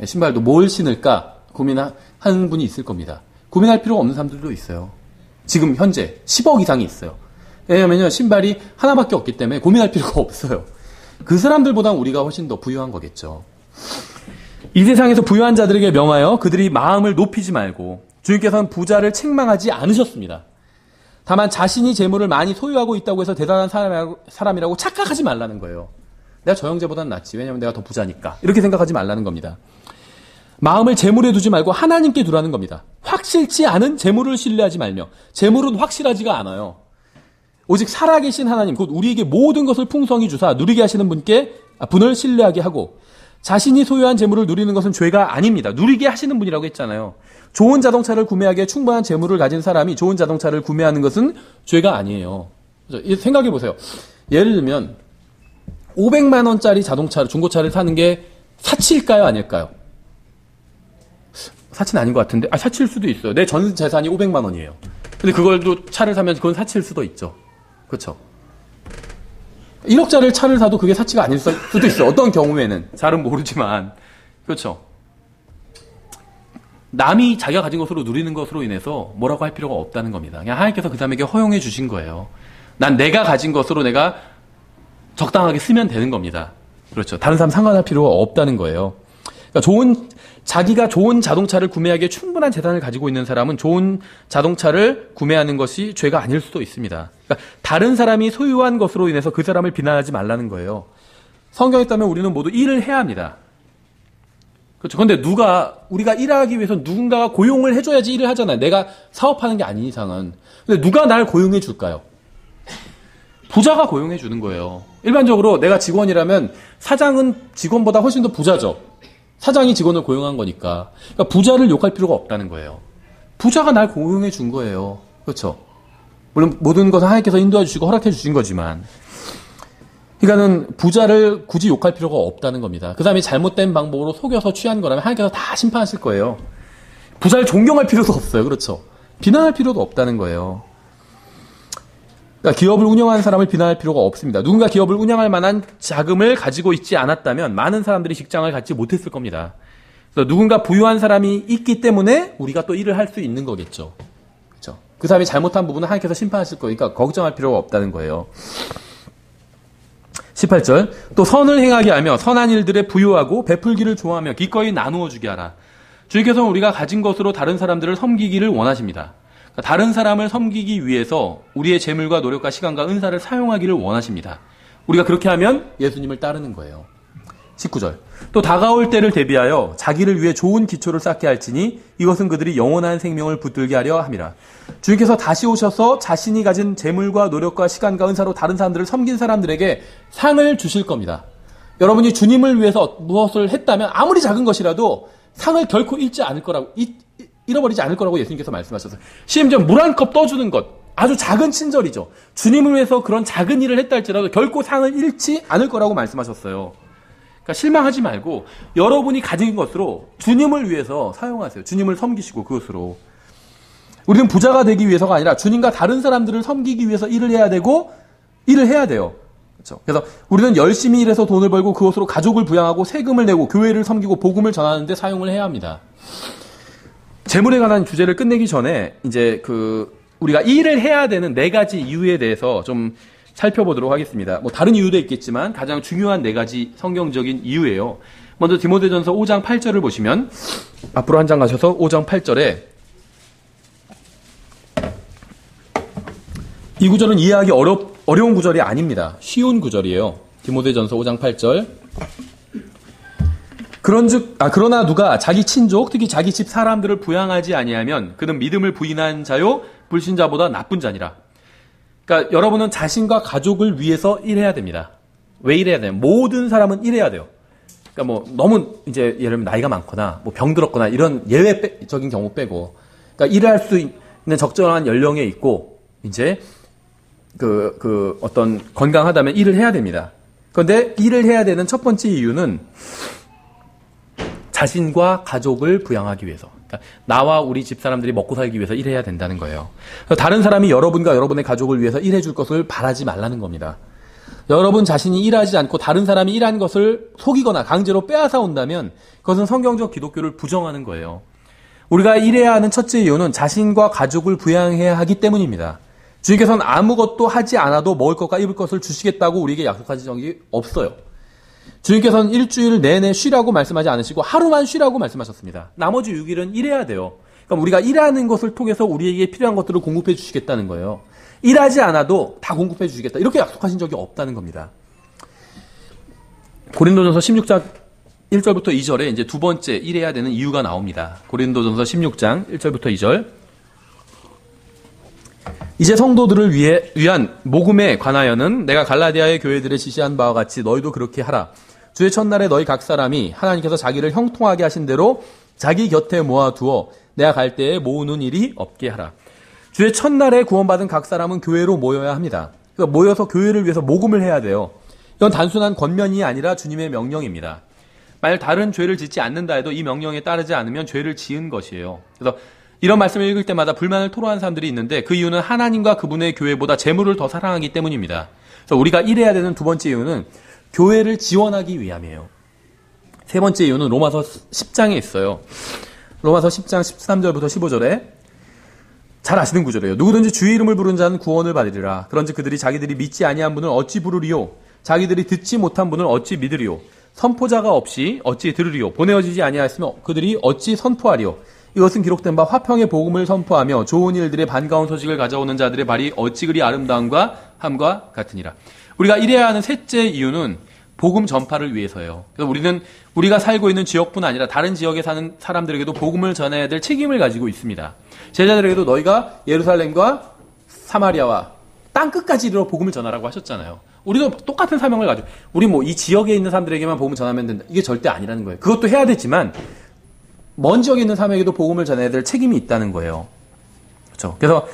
신발도 뭘 신을까 고민하는 분이 있을 겁니다. 고민할 필요가 없는 사람들도 있어요. 지금 현재 10억 이상이 있어요. 왜냐하면 신발이 하나밖에 없기 때문에 고민할 필요가 없어요. 그 사람들보다 우리가 훨씬 더 부유한 거겠죠. 이 세상에서 부유한 자들에게 명하여 그들이 마음을 높이지 말고 주님께서는 부자를 책망하지 않으셨습니다. 다만 자신이 재물을 많이 소유하고 있다고 해서 대단한 사람이라고 착각하지 말라는 거예요. 내가 저 형제보다는 낫지. 왜냐하면 내가 더 부자니까. 이렇게 생각하지 말라는 겁니다. 마음을 재물에 두지 말고 하나님께 두라는 겁니다. 확실치 않은 재물을 신뢰하지 말며, 재물은 확실하지가 않아요. 오직 살아계신 하나님, 곧 우리에게 모든 것을 풍성히 주사 누리게 하시는 분을 신뢰하게 하고, 자신이 소유한 재물을 누리는 것은 죄가 아닙니다. 누리게 하시는 분이라고 했잖아요. 좋은 자동차를 구매하기에 충분한 재물을 가진 사람이 좋은 자동차를 구매하는 것은 죄가 아니에요. 생각해 보세요. 예를 들면 500만 원짜리 자동차를, 중고차를 사는 게 사치일까요, 아닐까요? 사치는 아닌 것 같은데, 사치일 수도 있어요. 내 전 재산이 500만 원이에요. 근데 그걸도 차를 사면 그건 사치일 수도 있죠. 그렇죠? 1억짜리 차를 사도 그게 사치가 아닐 수도 있어요. 어떤 경우에는. 잘은 모르지만. 그렇죠? 남이 자기가 가진 것으로 누리는 것으로 인해서 뭐라고 할 필요가 없다는 겁니다. 그냥 하나님께서 그 사람에게 허용해 주신 거예요. 난 내가 가진 것으로 내가 적당하게 쓰면 되는 겁니다. 그렇죠. 다른 사람 상관할 필요가 없다는 거예요. 그러니까 자기가 좋은 자동차를 구매하기에 충분한 재산을 가지고 있는 사람은 좋은 자동차를 구매하는 것이 죄가 아닐 수도 있습니다. 그러니까 다른 사람이 소유한 것으로 인해서 그 사람을 비난하지 말라는 거예요. 성경에 따르면 우리는 모두 일을 해야 합니다. 그렇죠. 근데 우리가 일하기 위해서 누군가가 고용을 해줘야지 일을 하잖아요. 내가 사업하는 게 아닌 이상은. 근데 누가 날 고용해 줄까요? 부자가 고용해 주는 거예요. 일반적으로 내가 직원이라면 사장은 직원보다 훨씬 더 부자죠. 사장이 직원을 고용한 거니까. 그러니까 부자를 욕할 필요가 없다는 거예요. 부자가 날 고용해 준 거예요. 그렇죠. 물론 모든 것은 하나님께서 인도해 주시고 허락해 주신 거지만, 그러니까는 부자를 굳이 욕할 필요가 없다는 겁니다. 그 사람이 잘못된 방법으로 속여서 취한 거라면 하나님께서 다 심판하실 거예요. 부자를 존경할 필요도 없어요. 그렇죠. 비난할 필요도 없다는 거예요. 그러니까 기업을 운영하는 사람을 비난할 필요가 없습니다. 누군가 기업을 운영할 만한 자금을 가지고 있지 않았다면 많은 사람들이 직장을 갖지 못했을 겁니다. 그래서 누군가 부유한 사람이 있기 때문에 우리가 또 일을 할 수 있는 거겠죠. 그렇죠. 그 사람이 잘못한 부분은 하나님께서 심판하실 거니까 걱정할 필요가 없다는 거예요. 18절, 또 선을 행하게 하며 선한 일들에 부유하고 베풀기를 좋아하며 기꺼이 나누어 주게 하라. 주님께서는 우리가 가진 것으로 다른 사람들을 섬기기를 원하십니다. 다른 사람을 섬기기 위해서 우리의 재물과 노력과 시간과 은사를 사용하기를 원하십니다. 우리가 그렇게 하면 예수님을 따르는 거예요. 19절, 또 다가올 때를 대비하여 자기를 위해 좋은 기초를 쌓게 할지니 이것은 그들이 영원한 생명을 붙들게 하려 함이라. 주님께서 다시 오셔서 자신이 가진 재물과 노력과 시간과 은사로 다른 사람들을 섬긴 사람들에게 상을 주실 겁니다. 여러분이 주님을 위해서 무엇을 했다면 아무리 작은 것이라도 상을 결코 잃어버리지 않을 거라고 예수님께서 말씀하셨어요. 심지어 물 한 컵 떠주는 것, 아주 작은 친절이죠. 주님을 위해서 그런 작은 일을 했다 할지라도 결코 상을 잃지 않을 거라고 말씀하셨어요. 그러니까 실망하지 말고 여러분이 가진 것으로 주님을 위해서 사용하세요. 주님을 섬기시고 그것으로. 우리는 부자가 되기 위해서가 아니라 주님과 다른 사람들을 섬기기 위해서 일을 해야 되고 일을 해야 돼요. 그렇죠? 그래서 우리는 열심히 일해서 돈을 벌고 그것으로 가족을 부양하고 세금을 내고 교회를 섬기고 복음을 전하는 데 사용을 해야 합니다. 재물에 관한 주제를 끝내기 전에 이제 우리가 일을 해야 되는 네 가지 이유에 대해서 좀 살펴보도록 하겠습니다. 뭐 다른 이유도 있겠지만 가장 중요한 네 가지 성경적인 이유예요. 먼저 디모데전서 5장 8절을 보시면 앞으로 한 장 가셔서 5장 8절에 이 구절은 이해하기 어려운 구절이 아닙니다. 쉬운 구절이에요. 디모데전서 5장 8절. 그러나 누가 자기 친족, 특히 자기 집 사람들을 부양하지 아니하면 그는 믿음을 부인한 자요 불신자보다 나쁜 자니라. 그러니까 여러분은 자신과 가족을 위해서 일해야 됩니다. 왜 일해야 돼요? 모든 사람은 일해야 돼요. 그러니까 뭐 너무 이제 예를 들면 나이가 많거나 뭐 병들었거나 이런 예외적인 경우 빼고, 그러니까 일할 수 있는 적절한 연령에 있고 이제 어떤 건강하다면 일을 해야 됩니다. 그런데 일을 해야 되는 첫 번째 이유는 자신과 가족을 부양하기 위해서, 그러니까 나와 우리 집사람들이 먹고 살기 위해서 일해야 된다는 거예요. 다른 사람이 여러분과 여러분의 가족을 위해서 일해 줄 것을 바라지 말라는 겁니다. 여러분 자신이 일하지 않고 다른 사람이 일한 것을 속이거나 강제로 빼앗아 온다면 그것은 성경적 기독교를 부정하는 거예요. 우리가 일해야 하는 첫째 이유는 자신과 가족을 부양해야 하기 때문입니다. 주님께서는 아무것도 하지 않아도 먹을 것과 입을 것을 주시겠다고 우리에게 약속하신 적이 없어요. 주님께서는 일주일 내내 쉬라고 말씀하지 않으시고 하루만 쉬라고 말씀하셨습니다. 나머지 6일은 일해야 돼요. 그러니까 우리가 일하는 것을 통해서 우리에게 필요한 것들을 공급해 주시겠다는 거예요. 일하지 않아도 다 공급해 주시겠다. 이렇게 약속하신 적이 없다는 겁니다. 고린도전서 16장 1절부터 2절에 이제 두 번째 일해야 되는 이유가 나옵니다. 고린도전서 16장 1절부터 2절. 이제 성도들을 위한 모금에 관하여는 내가 갈라디아의 교회들에 지시한 바와 같이 너희도 그렇게 하라. 주의 첫날에 너희 각 사람이 하나님께서 자기를 형통하게 하신 대로 자기 곁에 모아두어 내가 갈 때에 모으는 일이 없게 하라. 주의 첫날에 구원받은 각 사람은 교회로 모여야 합니다. 그러니까 모여서 교회를 위해서 모금을 해야 돼요. 이건 단순한 권면이 아니라 주님의 명령입니다. 만약 다른 죄를 짓지 않는다 해도 이 명령에 따르지 않으면 죄를 지은 것이에요. 그래서 이런 말씀을 읽을 때마다 불만을 토로하는 사람들이 있는데 그 이유는 하나님과 그분의 교회보다 재물을 더 사랑하기 때문입니다. 그래서 우리가 일해야 되는 두 번째 이유는 교회를 지원하기 위함이에요. 세 번째 이유는 로마서 10장에 있어요. 로마서 10장 13절부터 15절에 잘 아시는 구절이에요. 누구든지 주의 이름을 부른 자는 구원을 받으리라. 그런즉 그들이 자기들이 믿지 아니한 분을 어찌 부르리요? 자기들이 듣지 못한 분을 어찌 믿으리요? 선포자가 없이 어찌 들으리요? 보내어지지 아니하였으면 그들이 어찌 선포하리요? 이것은 기록된 바 화평의 복음을 선포하며 좋은 일들의 반가운 소식을 가져오는 자들의 발이 어찌 그리 아름다움과 함과 같으니라. 우리가 일해야 하는 셋째 이유는 복음 전파를 위해서예요. 그래서 우리가 살고 있는 지역뿐 아니라 다른 지역에 사는 사람들에게도 복음을 전해야 될 책임을 가지고 있습니다. 제자들에게도 너희가 예루살렘과 사마리아와 땅 끝까지 이르러 복음을 전하라고 하셨잖아요. 우리도 똑같은 사명을 가지고 우리 이 지역에 있는 사람들에게만 복음을 전하면 된다. 이게 절대 아니라는 거예요. 그것도 해야 되지만 먼 지역에 있는 사람에게도 복음을 전해야 될 책임이 있다는 거예요. 그렇죠? 그래서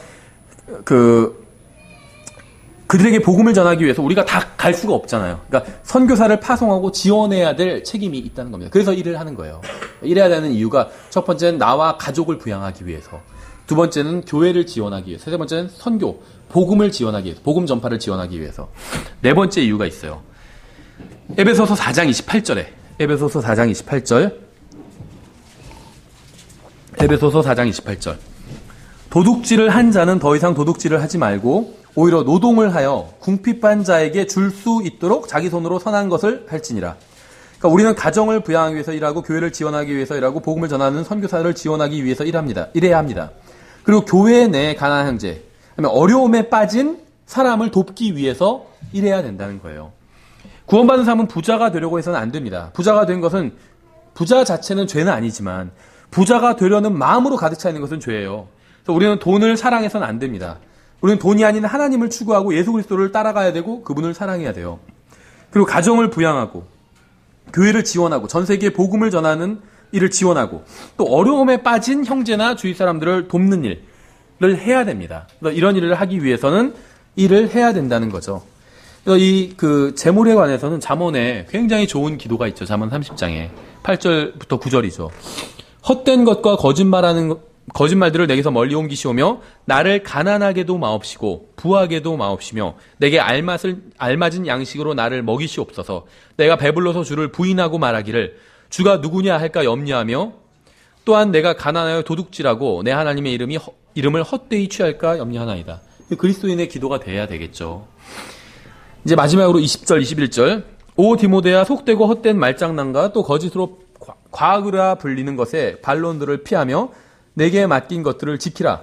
그들에게 복음을 전하기 위해서 우리가 다 갈 수가 없잖아요. 그러니까 선교사를 파송하고 지원해야 될 책임이 있다는 겁니다. 그래서 일을 하는 거예요. 일해야 되는 이유가 첫 번째는 나와 가족을 부양하기 위해서, 두 번째는 교회를 지원하기 위해서, 세 번째는 선교, 복음을 지원하기 위해서, 복음 전파를 지원하기 위해서. 네 번째 이유가 있어요. 에베소서 4장 28절에 에베소서 4장 28절 에베소서 4장 28절 도둑질을 한 자는 더 이상 도둑질을 하지 말고 오히려 노동을 하여 궁핍한 자에게 줄 수 있도록 자기 손으로 선한 것을 할지니라. 그러니까 우리는 가정을 부양하기 위해서 일하고 교회를 지원하기 위해서 일하고 복음을 전하는 선교사를 지원하기 위해서 일해야 합니다. 그리고 교회 내 가난한 형제, 어려움에 빠진 사람을 돕기 위해서 일해야 된다는 거예요. 구원받은 사람은 부자가 되려고 해서는 안 됩니다. 부자 자체는 죄는 아니지만 부자가 되려는 마음으로 가득 차 있는 것은 죄예요. 그래서 우리는 돈을 사랑해서는 안 됩니다. 우리는 돈이 아닌 하나님을 추구하고 예수 그리스도를 따라가야 되고 그분을 사랑해야 돼요. 그리고 가정을 부양하고 교회를 지원하고 전 세계에 복음을 전하는 일을 지원하고 또 어려움에 빠진 형제나 주위 사람들을 돕는 일을 해야 됩니다. 이런 일을 하기 위해서는 일을 해야 된다는 거죠. 그래서 재물에 관해서는 잠언에 굉장히 좋은 기도가 있죠. 잠언 30장에 8절부터 9절이죠. 헛된 것과 거짓말들을 내게서 멀리 옮기시오며 나를 가난하게도 마옵시고 부하게도 마옵시며 내게 알맞은 양식으로 나를 먹이시옵소서. 내가 배불러서 주를 부인하고 말하기를 주가 누구냐 할까 염려하며 또한 내가 가난하여 도둑질하고 내 하나님의 이름이 이름을 헛되이 취할까 염려하나이다. 그리스도인의 기도가 돼야 되겠죠. 이제 마지막으로 20절, 21절. 오 디모데야, 속되고 헛된 말장난과 또 거짓으로 과학으로 불리는 것에 반론들을 피하며 내게 맡긴 것들을 지키라.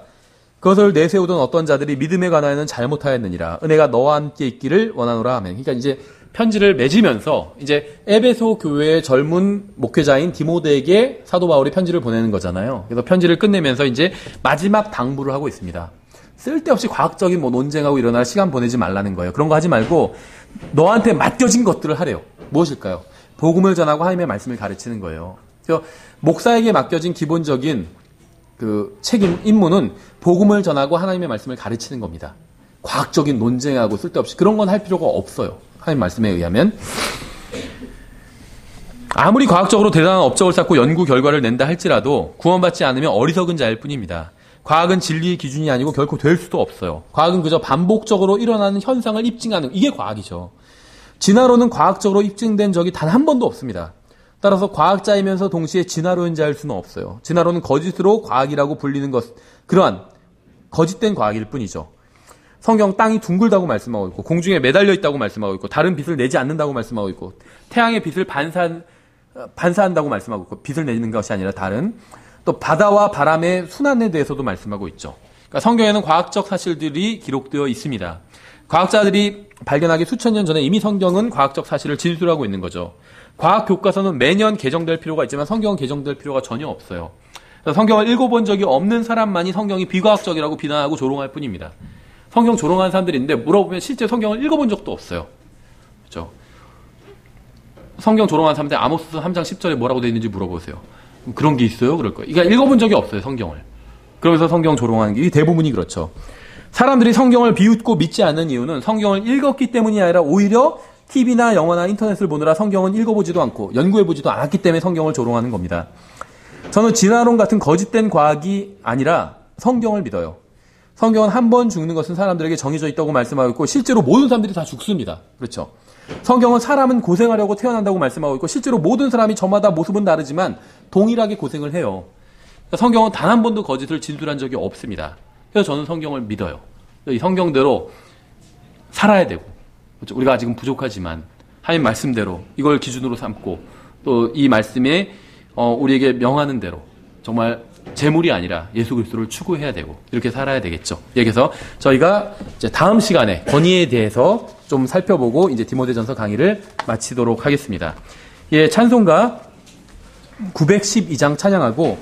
그것을 내세우던 어떤 자들이 믿음에 관하여는 잘못하였느니라. 은혜가 너와 함께 있기를 원하노라 하면. 그러니까 이제 편지를 맺으면서 이제 에베소 교회의 젊은 목회자인 디모데에게 사도 바울이 편지를 보내는 거잖아요. 그래서 편지를 끝내면서 이제 마지막 당부를 하고 있습니다. 쓸데없이 과학적인 논쟁하고 일어날 시간 보내지 말라는 거예요. 그런 거 하지 말고 너한테 맡겨진 것들을 하래요. 무엇일까요? 복음을 전하고 하나님의 말씀을 가르치는 거예요. 그래서 목사에게 맡겨진 기본적인 그 책임, 임무는 복음을 전하고 하나님의 말씀을 가르치는 겁니다. 과학적인 논쟁하고 쓸데없이 그런 건 할 필요가 없어요. 하나님 말씀에 의하면. 아무리 과학적으로 대단한 업적을 쌓고 연구 결과를 낸다 할지라도 구원받지 않으면 어리석은 자일 뿐입니다. 과학은 진리의 기준이 아니고 결코 될 수도 없어요. 과학은 그저 반복적으로 일어나는 현상을 입증하는, 이게 과학이죠. 진화론은 과학적으로 입증된 적이 단 한 번도 없습니다. 따라서 과학자이면서 동시에 진화론자일 수는 없어요. 진화론은 거짓으로 과학이라고 불리는 것, 그러한 거짓된 과학일 뿐이죠. 성경 땅이 둥글다고 말씀하고 있고 공중에 매달려 있다고 말씀하고 있고 다른 빛을 내지 않는다고 말씀하고 있고 태양의 빛을 반사한다고 말씀하고 있고 빛을 내는 것이 아니라 다른 또 바다와 바람의 순환에 대해서도 말씀하고 있죠. 그러니까 성경에는 과학적 사실들이 기록되어 있습니다. 과학자들이 발견하기 수천 년 전에 이미 성경은 과학적 사실을 진술하고 있는 거죠. 과학 교과서는 매년 개정될 필요가 있지만 성경은 개정될 필요가 전혀 없어요. 성경을 읽어본 적이 없는 사람만이 성경이 비과학적이라고 비난하고 조롱할 뿐입니다. 성경 조롱하는 사람들이 있는데 물어보면 실제 성경을 읽어본 적도 없어요. 그렇죠? 성경 조롱하는 사람한테 아모스 3장 10절에 뭐라고 되어 있는지 물어보세요. 그런 게 있어요? 그럴 거예요. 그러니까 읽어본 적이 없어요, 성경을. 그러면서 성경 조롱하는 게 대부분이 그렇죠. 사람들이 성경을 비웃고 믿지 않는 이유는 성경을 읽었기 때문이 아니라 오히려 TV나 영화나 인터넷을 보느라 성경은 읽어보지도 않고 연구해보지도 않았기 때문에 성경을 조롱하는 겁니다. 저는 진화론 같은 거짓된 과학이 아니라 성경을 믿어요. 성경은 한 번 죽는 것은 사람들에게 정해져 있다고 말씀하고 있고 실제로 모든 사람들이 다 죽습니다. 그렇죠? 성경은 사람은 고생하려고 태어난다고 말씀하고 있고 실제로 모든 사람이 저마다 모습은 다르지만 동일하게 고생을 해요. 성경은 단 한 번도 거짓을 진술한 적이 없습니다. 그래서 저는 성경을 믿어요. 이 성경대로 살아야 되고 그렇죠? 우리가 아직은 부족하지만 하나님 말씀대로 이걸 기준으로 삼고 또 이 말씀에 우리에게 명하는 대로 정말 재물이 아니라 예수 그리스도를 추구해야 되고 이렇게 살아야 되겠죠. 그래서 저희가 이제 다음 시간에 권위에 대해서 좀 살펴보고 이제 디모데전서 강의를 마치도록 하겠습니다. 예, 찬송가 912장 찬양하고